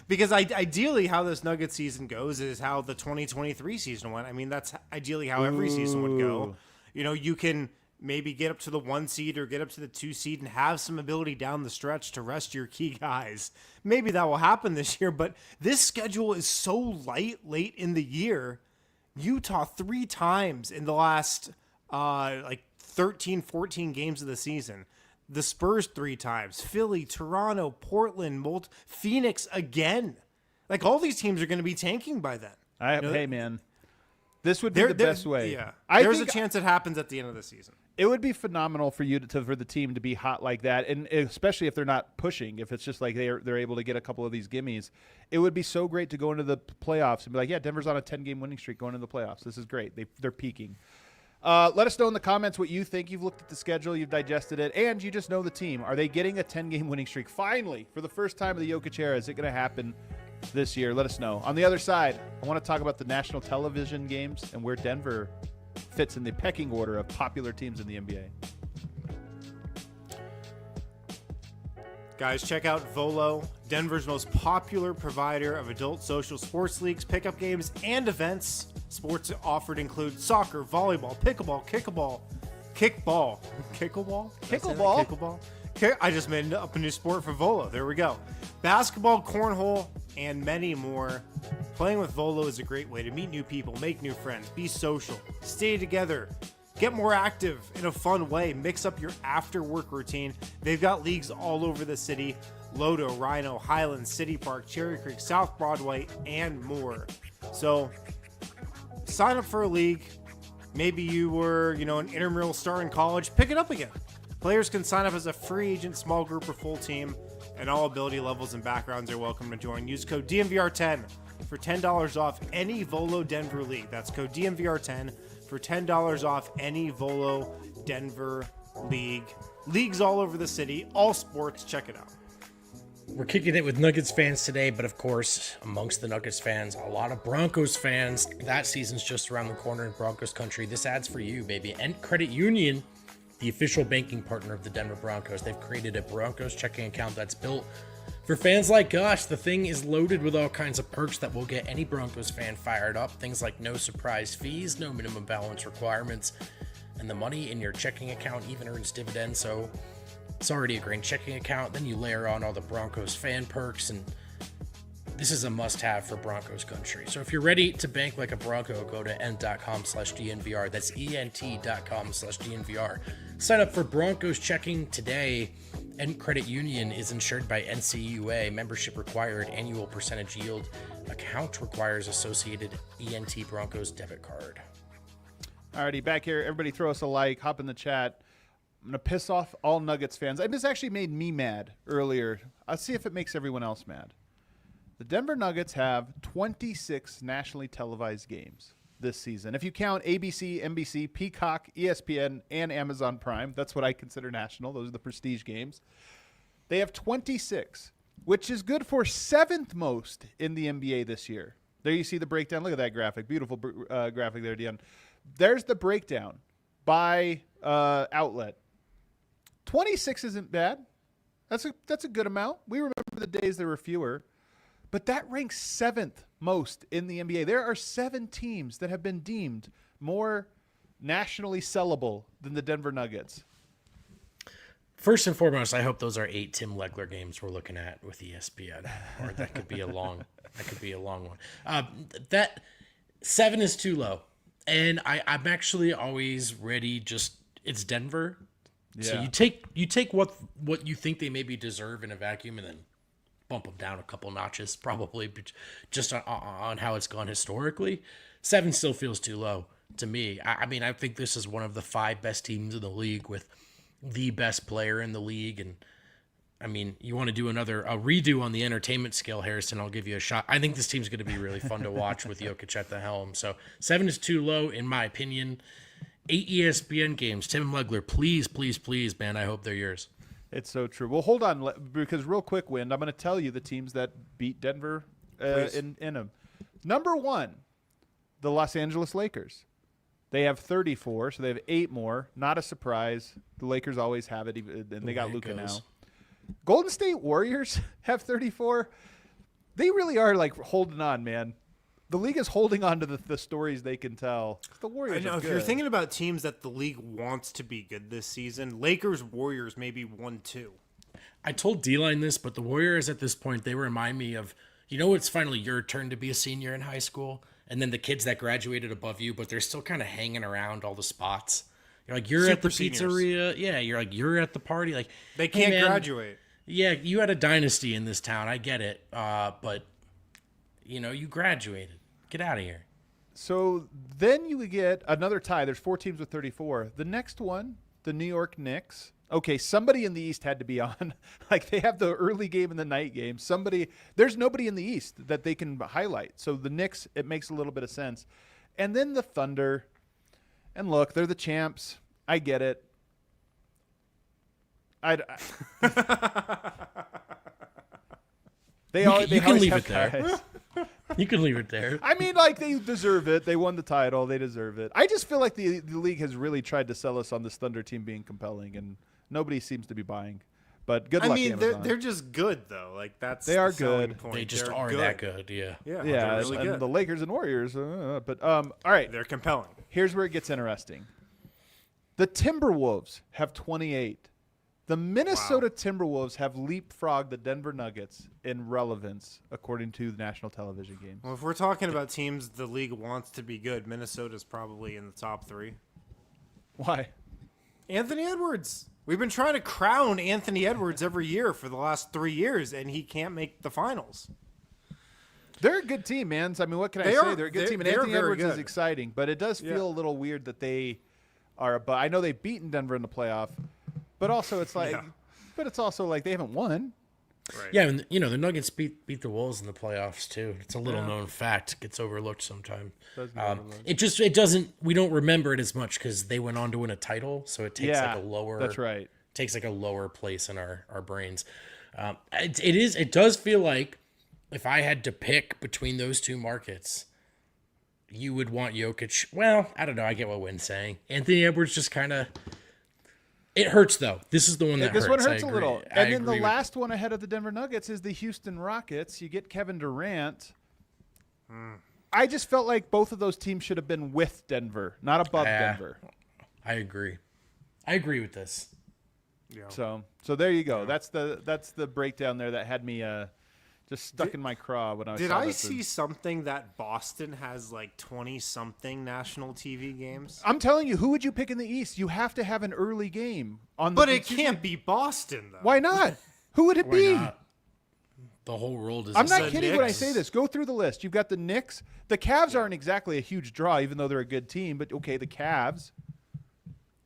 Speaker 1: Because ideally how this Nuggets season goes is how the 2023 season went. I mean, that's ideally how every season would go. You can maybe get up to the 1 seed or get up to the 2 seed and have some ability down the stretch to rest your key guys. Maybe that will happen this year, but this schedule is so light late in the year. Utah 3 times in the last 13, 14 games of the season. The Spurs 3 times, Philly, Toronto, Portland, Phoenix again. All these teams are going to be tanking by then.
Speaker 3: Hey, man, this would be the best way.
Speaker 1: Yeah, there's a chance it happens at the end of the season.
Speaker 3: It would be phenomenal for you for the team to be hot like that, and especially if they're not pushing. If it's just like they're able to get a couple of these gimmies, it would be so great to go into the playoffs and be like, yeah, Denver's on a 10-game winning streak going into the playoffs. This is great. They're peaking. Let us know in the comments what you think. You've looked at the schedule, you've digested it, and you just know the team. Are they getting a 10-game winning streak? Finally, for the first time of the Jokic era, is it going to happen this year? Let us know. On the other side, I want to talk about the national television games and where Denver fits in the pecking order of popular teams in the NBA.
Speaker 1: Guys, check out Volo, Denver's most popular provider of adult social sports leagues, pickup games, and events. Sports offered include soccer, volleyball, pickleball, kickball. I just made up a new sport for Volo. There we go. Basketball, cornhole, and many more. Playing with Volo is a great way to meet new people, make new friends, be social, stay together, get more active in a fun way, mix up your after-work routine. They've got leagues all over the city: Lodo, Rhino, Highlands, City Park, Cherry Creek, South Broadway, and more. So sign up for a league. Maybe you were, an intramural star in college. Pick it up again. Players can sign up as a free agent, small group, or full team, and all ability levels and backgrounds are welcome to join. Use code DNVR10 for $10 off any Volo Denver league. That's code DNVR10 for $10 off any Volo Denver league. Leagues all over the city, all sports. Check it out.
Speaker 2: We're kicking it with Nuggets fans today, but of course, amongst the Nuggets fans, a lot of Broncos fans. That season's just around the corner in Broncos country. This ad's for you, baby. And Credit Union, the official banking partner of the Denver Broncos. They've created a Broncos checking account that's built for fans like us. The thing is loaded with all kinds of perks that will get any Broncos fan fired up. Things like no surprise fees, no minimum balance requirements, and the money in your checking account even earns dividends. So it's already a great checking account. Then you layer on all the Broncos fan perks, and this is a must-have for Broncos country. So if you're ready to bank like a Bronco, go to ent.com/DNVR. That's ent.com/DNVR. Sign up for Broncos checking today. Ent Credit Union is insured by NCUA. Membership required. Annual percentage yield. Account requires associated ENT Broncos debit card.
Speaker 3: Alrighty, back here. Everybody throw us a like. Hop in the chat. going to piss off all Nuggets fans. And this actually made me mad earlier. I'll see if it makes everyone else mad. The Denver Nuggets have 26 nationally televised games this season. If you count ABC, NBC, Peacock, ESPN, and Amazon Prime, that's what I consider national. Those are the prestige games. They have 26, which is good for 7th most in the NBA this year. There you see the breakdown. Look at that graphic. Beautiful graphic there, Dion. There's the breakdown by outlet. 26 isn't bad. That's a good amount. We remember the days there were fewer. But that ranks 7th most in the NBA. There are 7 teams that have been deemed more nationally sellable than the Denver Nuggets.
Speaker 2: First and foremost, I hope those are 8 Tim Legler games we're looking at with ESPN, or that could be a long one. That 7 is too low, and I'm actually always ready. It's Denver, so you take what you think they maybe deserve in a vacuum, and then bump them down a couple notches, probably just on how it's gone historically. 7 still feels too low to me. I mean, I think this is one of the 5 best teams in the league with the best player in the league. And I mean, you want to do a redo on the entertainment scale, Harrison, I'll give you a shot. I think this team's going to be really fun to watch with Jokic at the helm. So 7 is too low, in my opinion. 8 ESPN games. Tim Legler, please, please, please, man. I hope they're yours.
Speaker 3: It's so true. Well, hold on, because real quick, Wind, I'm going to tell you the teams that beat Denver in them. Number 1, the Los Angeles Lakers. They have 34, so they have 8 more. Not a surprise. The Lakers always have it, and they got Luka now. Golden State Warriors have 34. They really are like holding on, man. The league is holding on to the stories they can tell. The Warriors.
Speaker 1: I know. If you're thinking about teams that the league wants to be good this season, Lakers, Warriors, maybe 1-2.
Speaker 2: I told D-Line this, but the Warriors at this point, they remind me of, it's finally your turn to be a senior in high school. And then the kids that graduated above you, but they're still kind of hanging around all the spots. You're like, you're at the pizzeria. Yeah, you're at the party. Like,
Speaker 1: they can't graduate.
Speaker 2: Yeah, you had a dynasty in this town. I get it. But, you graduated. Get out of here.
Speaker 3: So then you get another tie. There's 4 teams with 34. The next one, the New York Knicks. Okay, somebody in the East had to be on. Like, they have the early game and the night game. There's nobody in the East that they can highlight. So the Knicks, it makes a little bit of sense. And then the Thunder. And look, they're the champs. I get it.
Speaker 2: You can leave it there. You can leave it there.
Speaker 3: I mean, like, they deserve it. They won the title. They deserve it. I just feel like the league has really tried to sell us on this Thunder team being compelling, and nobody seems to be buying. But good luck, Amazon.
Speaker 1: They're just good, though. Like, that's
Speaker 3: they are
Speaker 1: the selling
Speaker 3: good.
Speaker 1: point.
Speaker 2: They just are that good, yeah.
Speaker 3: Yeah,
Speaker 1: really
Speaker 3: and
Speaker 1: good.
Speaker 3: the Lakers and Warriors. All right.
Speaker 1: They're compelling.
Speaker 3: Here's where it gets interesting. The Timberwolves have 28. The Minnesota Timberwolves have leapfrogged the Denver Nuggets in relevance, according to the national television games.
Speaker 1: Well, if we're talking about teams the league wants to be good, Minnesota's probably in the top 3.
Speaker 3: Why?
Speaker 1: Anthony Edwards. We've been trying to crown Anthony Edwards every year for the last 3 years, and he can't make the finals.
Speaker 3: They're a good team, man. I mean, what can I say? They're a good team, and Anthony Edwards is exciting, but it does feel a little weird that they are. But I know they've beaten Denver in the playoff. But also, it's like, but it's also like they haven't won.
Speaker 2: Right. Yeah, and the Nuggets beat the Wolves in the playoffs too. It's a little known fact; it gets overlooked sometimes. It doesn't. We don't remember it as much because they went on to win a title, so it takes like a lower.
Speaker 3: That's right.
Speaker 2: Takes like a lower place in our brains. It does feel like if I had to pick between those two markets, you would want Jokic. Well, I don't know. I get what Wynn's saying. Anthony Edwards just kind of. It hurts, though. This is the one that hurts.
Speaker 3: This one hurts a little. And then the last one ahead of the Denver Nuggets is the Houston Rockets. You get Kevin Durant. I just felt like both of those teams should have been with Denver, not above Denver.
Speaker 2: I agree. I agree with this.
Speaker 3: Yeah. So there you go. Yeah. That's the breakdown there that had me just stuck in my craw when I was.
Speaker 1: Did I see something that Boston has like 20-something national TV games?
Speaker 3: I'm telling you, who would you pick in the East? You have to have an early game on.
Speaker 1: But it can't be Boston, though.
Speaker 3: Why not? Who would it be?
Speaker 2: Not? The whole world is.
Speaker 3: I'm not kidding when I say this. Go through the list. You've got the Knicks. The Cavs aren't exactly a huge draw, even though they're a good team. But okay, the Cavs.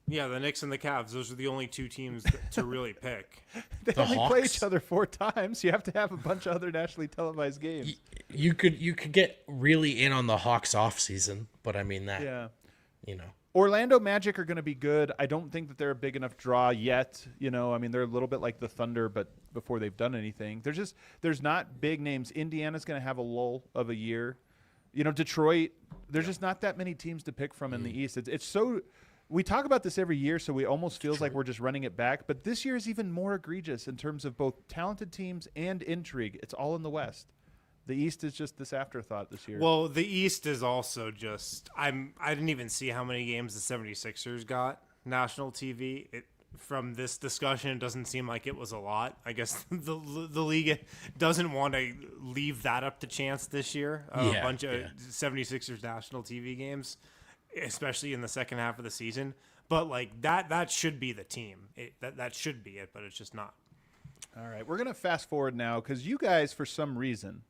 Speaker 1: Yeah, the Knicks and the Cavs. Those are the only two teams to really pick.
Speaker 3: They
Speaker 2: The
Speaker 3: only play
Speaker 2: Hawks?
Speaker 3: each other 4 times. You have to have a bunch of other nationally televised games.
Speaker 2: You could get really in on the Hawks off season, but I mean that.
Speaker 3: Yeah.
Speaker 2: You know.
Speaker 3: Orlando Magic are going to be good. I don't think that they're a big enough draw yet. You know, I mean, they're a little bit like the Thunder, but before they've done anything. There's not big names. Indiana's going to have a lull of a year. You know, Detroit, there's just not that many teams to pick from in the East. It's so – we talk about this every year, so we almost feels like we're just running it back. But this year is even more egregious in terms of both talented teams and intrigue. It's all in the West. The East is just this afterthought this year.
Speaker 1: Well, the East is also just I didn't even see how many games the 76ers got national TV. From this discussion, it doesn't seem like it was a lot. I guess the league doesn't want to leave that up to chance this year. A bunch of 76ers national TV games, especially in the second half of the season. But like that should be the team. That should be it, but it's just not.
Speaker 3: All right, we're going to fast forward now because you guys, for some reason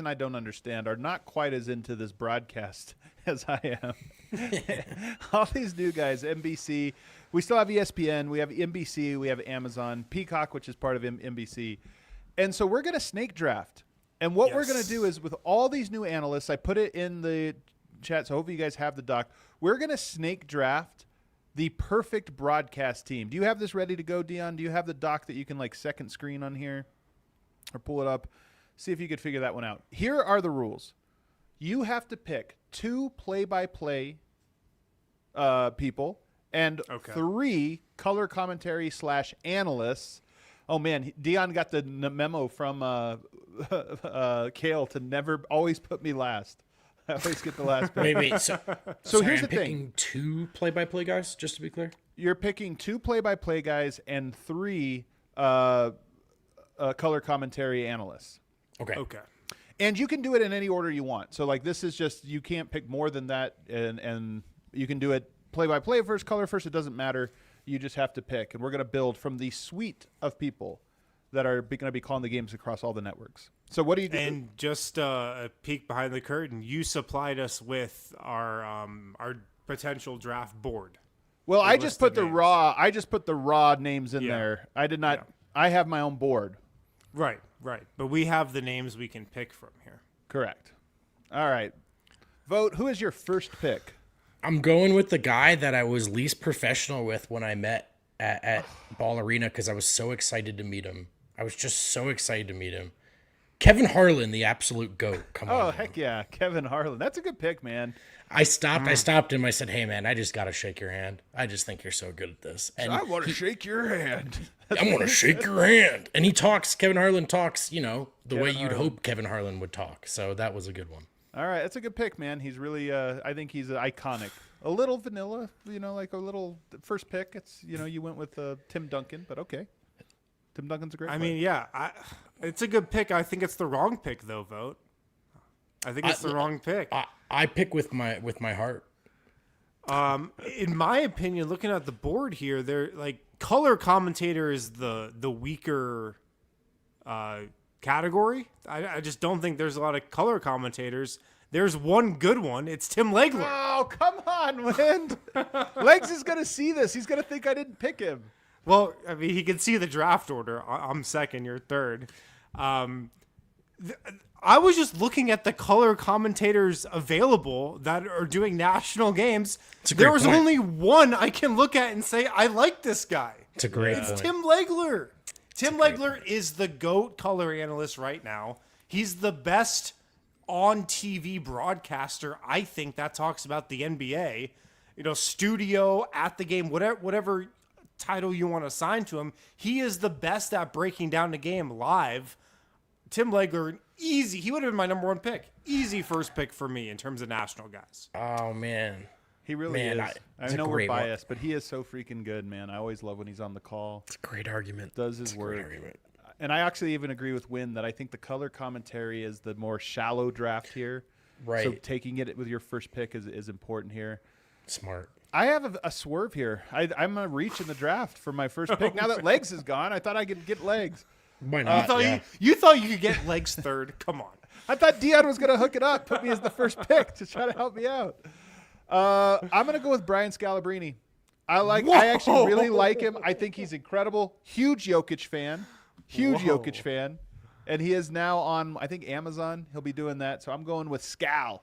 Speaker 3: I don't understand, are not quite as into this broadcast as I am. All these new guys, NBC, we still have ESPN, we have NBC, we have Amazon, Peacock, which is part of NBC. And so we're going to snake draft. And what we're going to do is with all these new analysts, I put it in the chat, so hopefully you guys have the doc. We're going to snake draft the perfect broadcast team. Do you have this ready to go, Dion? Do you have the doc that you can like second screen on here or pull it up? See if you could figure that one out. Here are the rules. You have to pick 2 play-by-play people and 3 color commentary / analysts. Oh, man, Dion got the memo from Kale to never always put me last. I always get the last pick.
Speaker 2: Wait. So sorry,
Speaker 3: here's
Speaker 2: I'm
Speaker 3: the
Speaker 2: picking
Speaker 3: thing.
Speaker 2: 2 play-by-play guys, just to be clear?
Speaker 3: You're picking 2 play-by-play guys and 3 color commentary analysts.
Speaker 2: Okay.
Speaker 3: And you can do it in any order you want. So, like, this is just, you can't pick more than that, and you can do it play-by-play first, color first. It doesn't matter. You just have to pick. And we're going to build from the suite of people that are going to be calling the games across all the networks. So what do you do?
Speaker 1: And just a peek behind the curtain, you supplied us with our potential draft board.
Speaker 3: Well, I just put
Speaker 1: names.
Speaker 3: the raw names in there. I did not. Yeah. I have my own board.
Speaker 1: Right. But we have the names we can pick from here.
Speaker 3: Correct. All right. Vote. Who is your first pick?
Speaker 2: I'm going with the guy that I was least professional with when I met at Ball Arena because I was so excited to meet him. I was just so excited to meet him. Kevin Harlan, the absolute GOAT. Come on.
Speaker 3: Oh, heck yeah. Kevin Harlan. That's a good pick, man.
Speaker 2: I stopped him. I said, hey, man, I just got to shake your hand. I just think you're so good at this. And
Speaker 3: I want to shake your hand.
Speaker 2: I want to shake your hand. And Kevin Harlan talks, the way you'd
Speaker 3: Harlan.
Speaker 2: hope Kevin Harlan would talk. So that was a good one.
Speaker 3: All right. That's a good pick, man. He's really, I think he's iconic. A little vanilla, like a little first pick. It's, you went with Tim Duncan, but okay. Tim Duncan's a great player.
Speaker 1: mean, yeah, it's a good pick. I think it's the wrong pick, though, Vote. I think it's the wrong pick.
Speaker 2: I pick with my heart.
Speaker 1: In my opinion, looking at the board here, they're like color commentator is the weaker category. I just don't think there's a lot of color commentators. There's one good one. It's Tim Legler.
Speaker 3: Oh, come on, Wind. Legs is going to see this. He's going to think I didn't pick him.
Speaker 1: Well, I mean, he can see the draft order. I'm second, you're third. I was just looking at the color commentators available that are doing national games. There was
Speaker 2: point.
Speaker 1: only one I can look at and say, I like this guy.
Speaker 2: It's a great
Speaker 1: It's
Speaker 2: point.
Speaker 1: Tim Legler. Tim Legler is the GOAT color analyst right now. He's the best on TV broadcaster, I think, that talks about the NBA. Studio, at the game, whatever title you want to assign to him. He is the best at breaking down the game live. Tim Legler, easy. He would have been my number 1 pick. Easy first pick for me in terms of national guys.
Speaker 2: Oh, man.
Speaker 3: He really is. I know we're
Speaker 2: great one.
Speaker 3: biased, but he is so freaking good, man. I always love when he's on the call.
Speaker 2: It's a great argument.
Speaker 3: Does his work. And I actually even agree with Win that I think the color commentary is the more shallow draft here.
Speaker 2: Right.
Speaker 3: So taking it with your first pick is important here.
Speaker 2: Smart.
Speaker 3: I have a swerve here. I'm a reach in the draft for my first pick. Now that Legs is gone, I thought I could get Legs.
Speaker 2: Why not?
Speaker 1: You thought you could get Legs third? Come on.
Speaker 3: I thought Dion was going to hook it up, put me as the first pick to try to help me out. I'm going to go with Brian Scalabrine. I actually really like him. I think he's incredible. Huge Jokic fan. Jokic fan. And he is now on, I think, Amazon. He'll be doing that. So I'm going with Scal.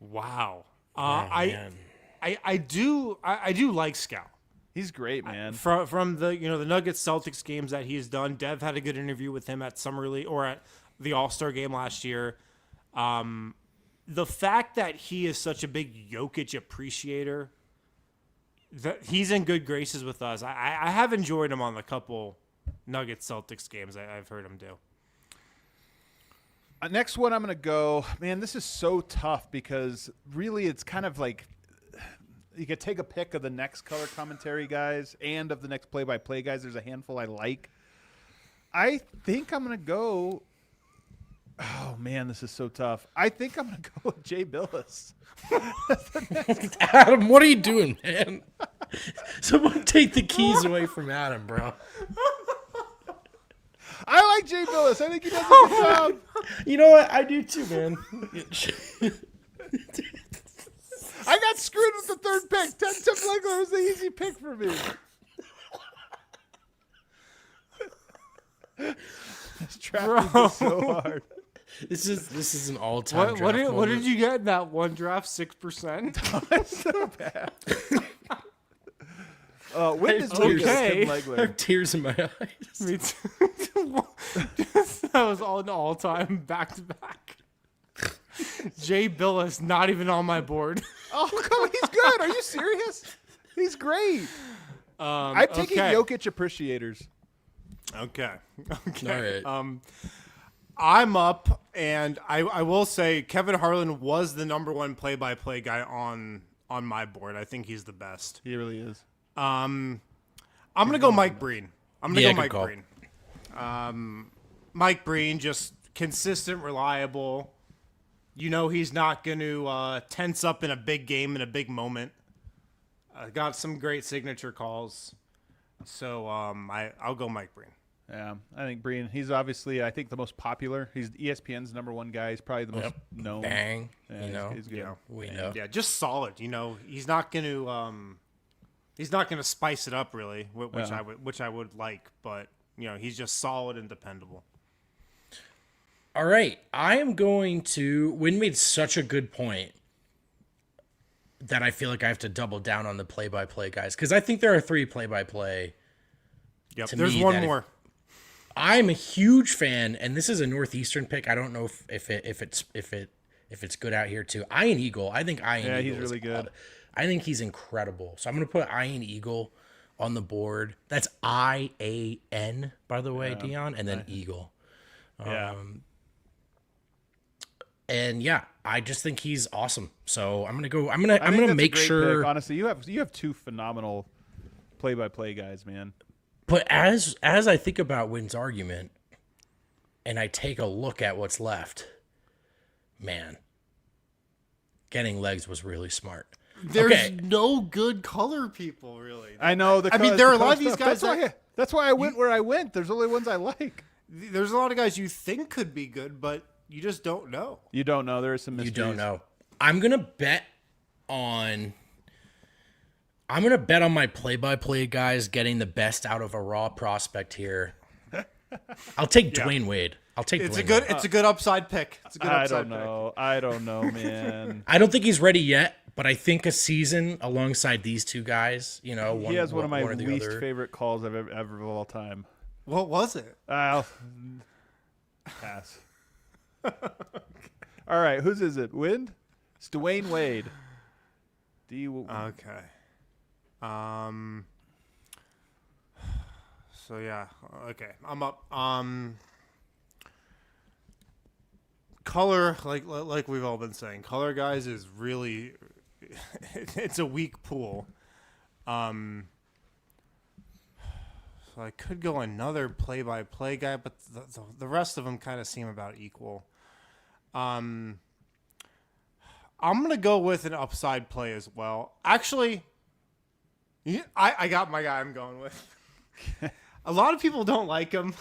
Speaker 1: Wow.
Speaker 2: Man.
Speaker 1: I do like Scal.
Speaker 3: He's great, man.
Speaker 1: From the the Nuggets Celtics games that he's done. Dev had a good interview with him at Summer League or at the All-Star game last year. The fact that he is such a big Jokic appreciator, that he's in good graces with us. I have enjoyed him on the couple Nuggets Celtics games I've heard him do.
Speaker 3: Next one I'm going to go. Man, this is so tough because really it's kind of like you could take a pick of the next color commentary guys and of the next play-by-play guys. There's a handful I like. I think I'm going to go. Oh, man, this is so tough. I think I'm going to go with Jay Billis.
Speaker 2: Adam, what are you doing, man? Someone take the keys away from Adam, bro.
Speaker 3: I like Jay Billis. I think he does a good job.
Speaker 2: You know what? I do too, man.
Speaker 3: I got screwed with the third pick. Tim Legler was the easy pick for me. This draft is so hard.
Speaker 2: This is an all-time draft
Speaker 1: What
Speaker 2: moment.
Speaker 1: did you get in that one draft? 6%.
Speaker 3: That's so bad. Witness
Speaker 1: Okay.
Speaker 3: Tim
Speaker 2: I
Speaker 3: Legler.
Speaker 2: have tears in my eyes.
Speaker 1: Me too. That was all an all-time back-to-back. Jay Billis, not even on my board.
Speaker 3: Oh, come on, he's good. Are you serious? He's great. I'm taking
Speaker 1: okay.
Speaker 3: Jokic appreciators.
Speaker 1: Okay.
Speaker 2: All right.
Speaker 1: I'm up, and I will say Kevin Harlan was the number one play-by-play guy on my board. I think he's the best.
Speaker 3: He really is.
Speaker 1: I'm gonna go Mike Breen.
Speaker 2: Good call.
Speaker 1: Breen. Mike Breen, just consistent, reliable. He's not going to tense up in a big game, in a big moment. Got some great signature calls. So I'll go Mike Breen.
Speaker 3: Yeah, I think Breen, he's obviously, I think, the most popular. He's ESPN's number one guy. He's probably the most known.
Speaker 2: Bang.
Speaker 3: Yeah, he's good.
Speaker 2: We know.
Speaker 1: Yeah, just solid. He's not going to spice it up really, which I would like, but he's just solid and dependable.
Speaker 2: All right. I am going to. Wynn made such a good point that I feel like I have to double down on the play-by-play guys because I think there are 3 play-by-play.
Speaker 1: Yep.
Speaker 2: To
Speaker 1: There's
Speaker 2: me
Speaker 1: one
Speaker 2: that
Speaker 1: more.
Speaker 2: I'm a huge fan, and this is a Northeastern pick. I don't know if it's good out here too. Ian Eagle. I think Ian Eagle.
Speaker 3: Yeah, he's really good.
Speaker 2: I think he's incredible. So I'm going to put Ian Eagle on the board. That's IAN, by the way, Dion, and then Eagle.
Speaker 3: Yeah.
Speaker 2: And yeah, I just think he's awesome. So I'm gonna go. I'm
Speaker 3: I think
Speaker 2: gonna
Speaker 3: that's a
Speaker 2: make
Speaker 3: great
Speaker 2: sure.
Speaker 3: pick. Honestly, you have 2 phenomenal play-by-play guys, man.
Speaker 2: But as I think about Wynn's argument, and I take a look at what's left, man, getting legs was really smart.
Speaker 1: There's no good color people, really.
Speaker 3: I know.
Speaker 1: There are a lot of these guys.
Speaker 3: That's why I went where I went. There's only ones I like.
Speaker 1: There's a lot of guys you think could be good, but you just don't know.
Speaker 3: You don't know. There is some mysteries.
Speaker 2: You don't know. I'm gonna bet on my play-by-play guys getting the best out of a raw prospect here. I'll take Dwayne Wade.
Speaker 1: It's a good upside pick. It's a good
Speaker 3: I
Speaker 1: upside
Speaker 3: don't know. I don't know, man.
Speaker 2: I don't think he's ready yet, but I think a season alongside these 2 guys,
Speaker 3: He has one of my least favorite calls I've ever of all time.
Speaker 1: What was it?
Speaker 3: I'll pass. All right, whose is it? Wind? It's Dwayne Wade.
Speaker 1: Okay. So yeah. Okay. I'm up. Color, like we've all been saying, color guys is really it's a weak pool. So I could go another play-by-play guy, but the rest of them kind of seem about equal. I'm gonna go with an upside play as well. Actually, I got my guy I'm going with. A lot of people don't like him.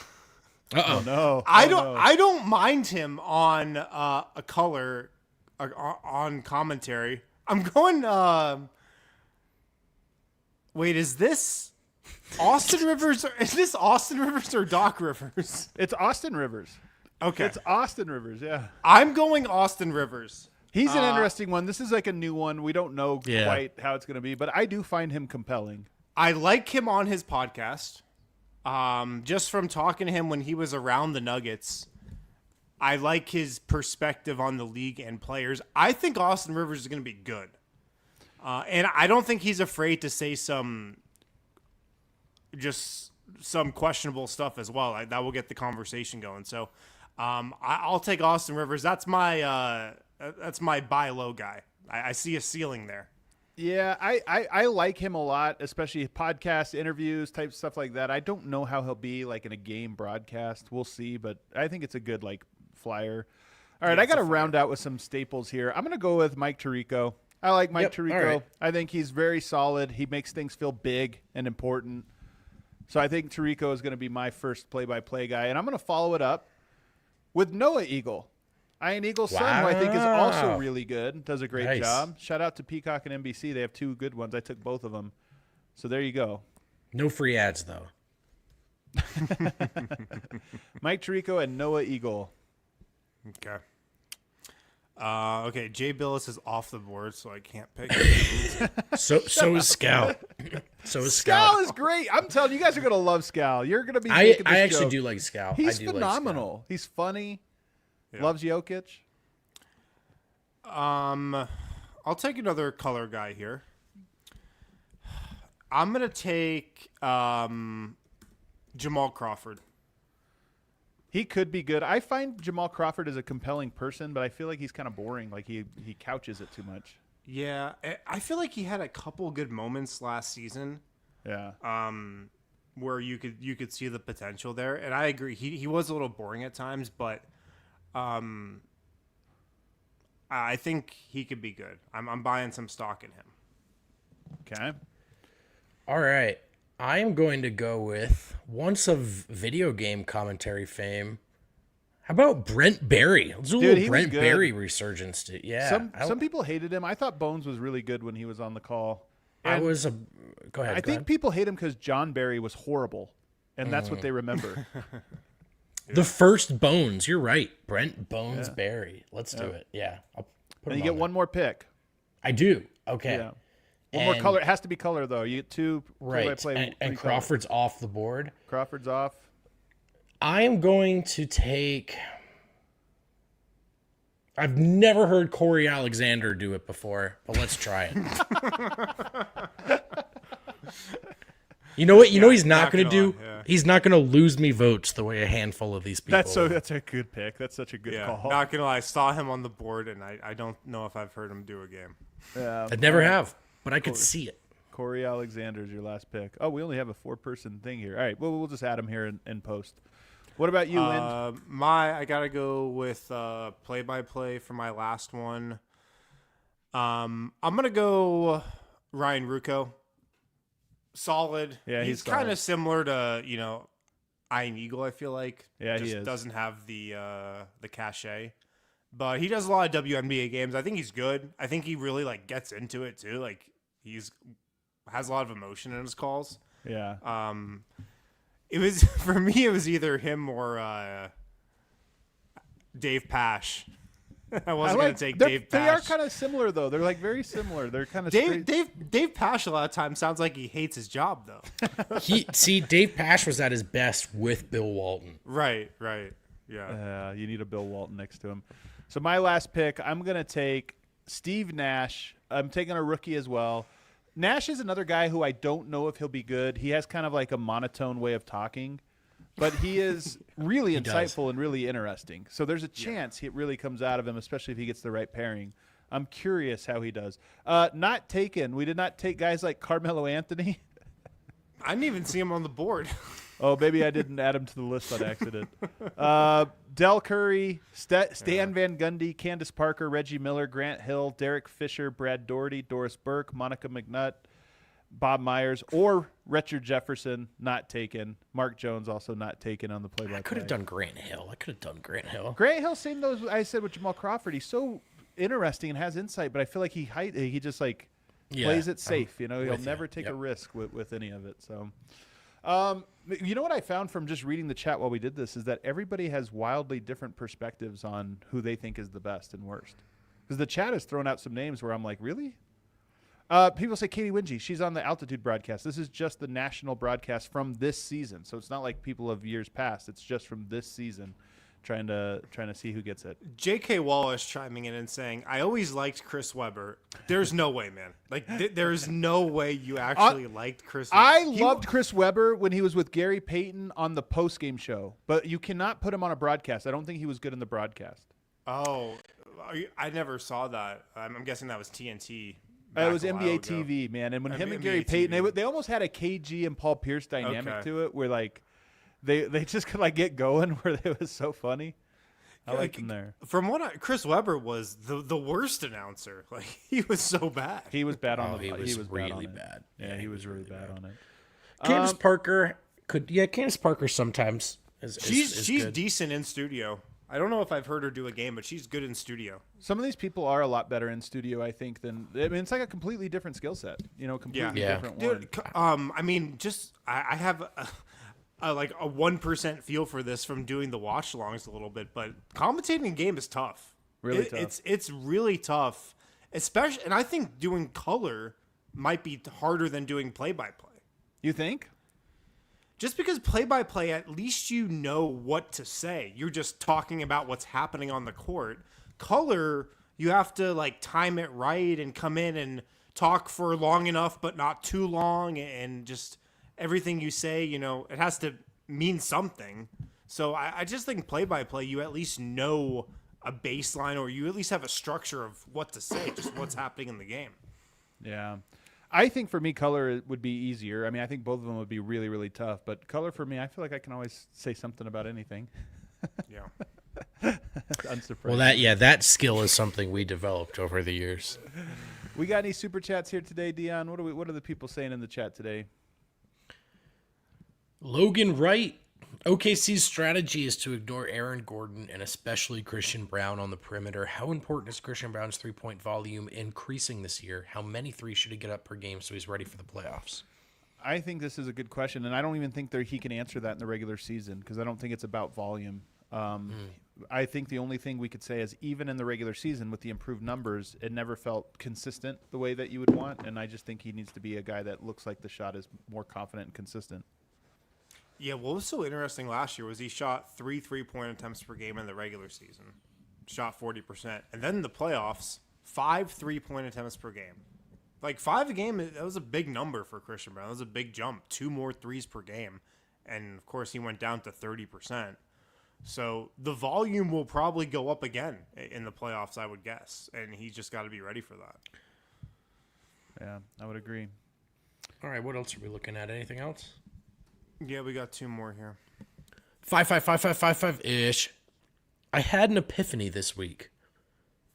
Speaker 3: Oh no!
Speaker 1: I don't mind him on a color on commentary. I'm going Wait, is this Austin Rivers? Is this Austin Rivers or Doc Rivers?
Speaker 3: It's Austin Rivers.
Speaker 1: Okay.
Speaker 3: It's Austin Rivers, yeah.
Speaker 1: I'm going Austin Rivers.
Speaker 3: He's an interesting one. This is like a new one. We don't know
Speaker 2: Yeah.
Speaker 3: quite how it's going to be, but I do find him compelling.
Speaker 1: I like him on his podcast. Just from talking to him when he was around the Nuggets, I like his perspective on the league and players. I think Austin Rivers is going to be good. And I don't think he's afraid to say some questionable stuff as well. That will get the conversation going. So I'll take Austin Rivers. That's my buy low guy. I see a ceiling there.
Speaker 3: Yeah, I like him a lot, especially podcast interviews, type stuff like that. I don't know how he'll be like in a game broadcast. We'll see, but I think it's a good like flyer. All right,
Speaker 1: Yeah,
Speaker 3: I got to
Speaker 1: it's a flyer.
Speaker 3: round out with some staples here. I'm going to go with Mike Tirico. I like Mike Tirico.
Speaker 2: all right.
Speaker 3: I think he's very solid. He makes things feel big and important. So I think Tirico is going to be my first play-by-play guy, and I'm going to follow it up with Noah Eagle. Ian Eagle's son, who I think is also
Speaker 2: Wow.
Speaker 3: really good, does a great
Speaker 2: Nice.
Speaker 3: job. Shout out to Peacock and NBC. They have two good ones. I took both of them. So there you go.
Speaker 2: No free ads, though.
Speaker 3: Mike Tirico and Noah Eagle.
Speaker 1: Okay. Okay, Jay Billis is off the board, so I can't pick.
Speaker 2: So is Scal. So is
Speaker 3: Scal
Speaker 2: Scal.
Speaker 3: is great. I'm telling you, you guys are going to love Scal. You're going to be
Speaker 2: I
Speaker 3: making this
Speaker 2: actually
Speaker 3: joke.
Speaker 2: do like Scal.
Speaker 3: He's
Speaker 2: I do
Speaker 3: phenomenal. He's funny.
Speaker 1: Yeah.
Speaker 3: Loves Jokic.
Speaker 1: I'll take another color guy here. I'm gonna take Jamal Crawford.
Speaker 3: He could be good. I find Jamal Crawford is a compelling person, but I feel like he's kind of boring. Like he couches it too much.
Speaker 1: Yeah, I feel like he had a couple good moments last season.
Speaker 3: Yeah.
Speaker 1: Where you could see the potential there, and I agree. He was a little boring at times, but I think he could be good. I'm buying some stock in him.
Speaker 3: Okay.
Speaker 2: All right. I am going to go with once of video game commentary fame. How about Brent Barry? Let's do a
Speaker 3: Dude,
Speaker 2: little
Speaker 3: he was
Speaker 2: Brent
Speaker 3: good.
Speaker 2: Barry resurgence. Yeah.
Speaker 3: Some people hated him. I thought Bones was really good when he was on the call.
Speaker 2: I
Speaker 3: And
Speaker 2: was a. Go ahead.
Speaker 3: I
Speaker 2: go
Speaker 3: think
Speaker 2: ahead.
Speaker 3: people hate him because John Barry was horrible, and that's what they remember.
Speaker 2: The first Bones. You're right. Brent Bones Barry. Let's do it. Yeah. I'll put
Speaker 3: And
Speaker 2: him
Speaker 3: you
Speaker 2: on
Speaker 3: get one more pick.
Speaker 2: there. I do. Okay.
Speaker 3: Yeah. One more
Speaker 2: And-
Speaker 3: color. It has to be color though. You get two
Speaker 2: Right.
Speaker 3: play-by-play.
Speaker 2: And
Speaker 3: three
Speaker 2: Crawford's off the board.
Speaker 3: colors. Crawford's off.
Speaker 2: I am going to take. I've never heard Corey Alexander do it before, but let's try it. You know what? You know he's not going to do.
Speaker 1: yeah.
Speaker 2: He's not going to lose me votes the way a handful of these people.
Speaker 3: That's a good pick. That's such a good
Speaker 1: Yeah,
Speaker 3: call.
Speaker 1: not gonna lie, I saw him on the board, and I don't know if I've heard him do a game.
Speaker 3: Yeah.
Speaker 2: I never have, but I could see it.
Speaker 3: Corey Alexander's your last pick. Oh, we only have a 4-person thing here. All right. Well, we'll just add him here in post. What about you, Wind?
Speaker 1: I gotta go with play-by-play for my last one. I'm gonna go Ryan Rucco. Solid.
Speaker 3: Yeah, he's
Speaker 1: kind
Speaker 3: solid.
Speaker 1: of similar to Ian Eagle. I feel like
Speaker 3: Yeah, he
Speaker 1: just
Speaker 3: is.
Speaker 1: doesn't have the cachet, but he does a lot of WNBA games. I think he's good. I think he really gets into it too. Like has a lot of emotion in his calls.
Speaker 3: Yeah.
Speaker 1: It was for me. It was either him or Dave Pash. I wasn't gonna take Dave
Speaker 3: They are
Speaker 1: Pash.
Speaker 3: kind of similar, though. They're very similar. They're kind of
Speaker 1: Dave Pash a lot of times sounds like he hates his job though.
Speaker 2: Dave Pash was at his best with Bill Walton.
Speaker 1: Right. Yeah.
Speaker 3: You need a Bill Walton next to him. So my last pick, I'm going to take Steve Nash. I'm taking a rookie as well. Nash is another guy who I don't know if he'll be good. He has kind of like a monotone way of talking, but he is really insightful and really interesting. So there's a chance it really comes out of him, especially if he gets the right pairing. I'm curious how he does. Not taken. We did not take guys like Carmelo Anthony.
Speaker 1: I didn't even see him on the board.
Speaker 3: Oh, maybe I didn't add him to the list on accident. Del Curry, Stan Van Gundy, Candace Parker, Reggie Miller, Grant Hill, Derek Fisher, Brad Doherty, Doris Burke, Monica McNutt, Bob Myers, or Richard Jefferson, not taken. Mark Jones also not taken on the play-by-play.
Speaker 2: I could have done Grant Hill.
Speaker 3: Grant Hill, same those I said with Jamal Crawford. He's so interesting and has insight, but I feel like he just plays it safe. He'll never take a risk with any of it. So, you know what I found from just reading the chat while we did this is that everybody has wildly different perspectives on who they think is the best and worst. Because the chat has thrown out some names where I'm like, really? People say Katie Wingy. She's on the Altitude broadcast. This is just the national broadcast from this season. So it's not like people of years past. It's just from this season, trying to see who gets it.
Speaker 1: J.K. Wallace chiming in and saying, I always liked Chris Webber. There's no way, man. Like, there's no way you actually liked Chris Webber.
Speaker 3: I loved Chris Webber when he was with Gary Payton on the postgame show. But you cannot put him on a broadcast. I don't think he was good in the broadcast.
Speaker 1: Oh, I never saw that. I'm guessing that was TNT.
Speaker 3: It was NBA TV, man. And when him and Gary Payton, they almost had a KG and Paul Pierce dynamic to it where, like, they just could, like, get going where it was so funny. I liked him there.
Speaker 1: From what Chris Webber was the worst announcer. Like, he was so bad.
Speaker 3: He was bad on
Speaker 2: he was really bad.
Speaker 3: Yeah, he was really bad on it.
Speaker 2: Candace Parker Candace Parker sometimes is
Speaker 1: she's
Speaker 2: good.
Speaker 1: decent in studio. I don't know if I've heard her do a game, but she's good in studio.
Speaker 3: Some of these people are a lot better in studio, I think, it's like a completely different skill set. Completely different one.
Speaker 1: Dude, I have a 1% feel for this from doing the watch alongs a little bit, but commentating a game is tough.
Speaker 3: Really tough.
Speaker 1: It's really tough, especially, and I think doing color might be harder than doing play-by-play.
Speaker 3: You think?
Speaker 1: Just because play-by-play, at least you know what to say. You're just talking about what's happening on the court. Color, you have to time it right and come in and talk for long enough, but not too long, and just everything you say, it has to mean something. So I just think play-by-play, you at least know a baseline, or you at least have a structure of what to say, just what's happening in the game.
Speaker 3: Yeah. I think for me, color would be easier. I mean, I think both of them would be really, really tough. But color for me, I feel like I can always say something about anything.
Speaker 1: Yeah.
Speaker 3: Unsurprising.
Speaker 2: Well, that skill is something we developed over the years.
Speaker 3: We got any super chats here today, Dion? What are the people saying in the chat today?
Speaker 2: Logan Wright. OKC's strategy is to ignore Aaron Gordon and especially Christian Brown on the perimeter. How important is Christian Brown's three-point volume increasing this year? How many threes should he get up per game so he's ready for the playoffs?
Speaker 3: I think this is a good question, and I don't even think he can answer that in the regular season because I don't think it's about volume. I think the only thing we could say is even in the regular season with the improved numbers, it never felt consistent the way that you would want, and I just think he needs to be a guy that looks like the shot is more confident and consistent.
Speaker 1: Yeah, what was so interesting last year was he shot 3 3-point attempts per game in the regular season, shot 40%. And then in the playoffs, 5 3-point attempts per game. 5 a game, that was a big number for Christian Brown. That was a big jump, 2 more threes per game. And, of course, he went down to 30%. So the volume will probably go up again in the playoffs, I would guess. And he's just got to be ready for that.
Speaker 3: Yeah, I would agree.
Speaker 2: All right, what else are we looking at? Anything else?
Speaker 1: Yeah, we got 2 more here.
Speaker 2: 5-5-5-5-5-5-ish. I had an epiphany this week,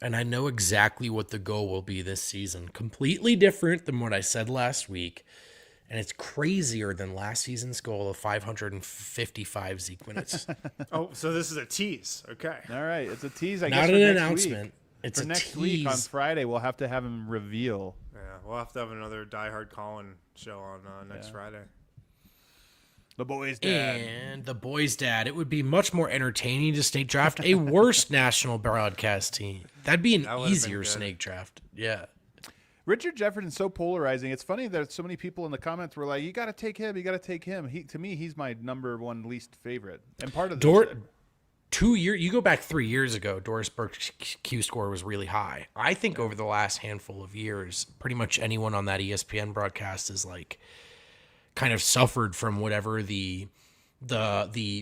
Speaker 2: and I know exactly what the goal will be this season. Completely different than what I said last week, and it's crazier than last season's goal of 555 Zeke minutes.
Speaker 1: Oh, so this is a tease. Okay.
Speaker 3: All right, it's a tease, I guess,
Speaker 2: Not
Speaker 3: for
Speaker 2: an
Speaker 3: next
Speaker 2: announcement.
Speaker 3: Week.
Speaker 2: It's
Speaker 3: for
Speaker 2: a
Speaker 3: next
Speaker 2: tease.
Speaker 3: week on Friday, we'll have to have him reveal.
Speaker 1: Yeah, we'll have to have another Die Hard Colin show on next Friday.
Speaker 3: The boys' dad.
Speaker 2: And the boys' dad. It would be much more entertaining to snake draft a worse national broadcast team. That'd be an easier snake draft. Yeah.
Speaker 3: Richard Jefferson's so polarizing. It's funny that so many people in the comments were like, you got to take him. You got to take him. To me, he's my number one least favorite. And part of this
Speaker 2: 2 years, you go back 3 years ago, Doris Burke's Q score was really high. I think over the last handful of years, pretty much anyone on that ESPN broadcast is kind of suffered from whatever the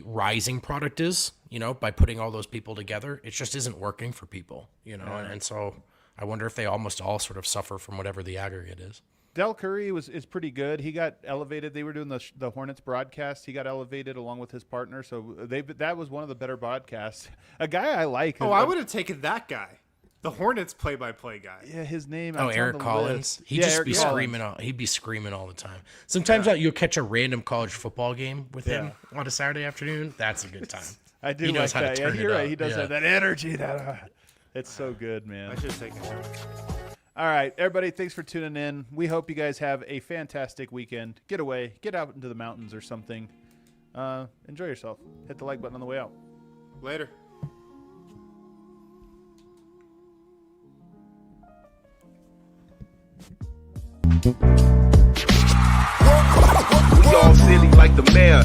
Speaker 2: rising product is, by putting all those people together. It just isn't working for people, and so I wonder if they almost all sort of suffer from whatever the aggregate is.
Speaker 3: Del Curry is pretty good. He got elevated. They were doing the Hornets broadcast. He got elevated along with his partner, so that was one of the better broadcasts. A guy I like.
Speaker 1: Oh, I would have taken that guy. The Hornets play-by-play guy.
Speaker 3: Yeah, his name.
Speaker 2: Oh, Eric Collins. He'd be screaming. He'd be screaming all the time. Sometimes you'll catch a random college football game with him on a Saturday afternoon. That's a good time.
Speaker 3: I do.
Speaker 2: He knows
Speaker 3: like
Speaker 2: how to turn
Speaker 3: you're
Speaker 2: it
Speaker 3: right.
Speaker 2: up.
Speaker 3: He does have that energy. It's so good, man.
Speaker 1: I should have taken him.
Speaker 3: All right, everybody, thanks for tuning in. We hope you guys have a fantastic weekend. Get away. Get out into the mountains or something. Enjoy yourself. Hit the like button on the way out.
Speaker 1: Later.
Speaker 4: We all silly like the mayor.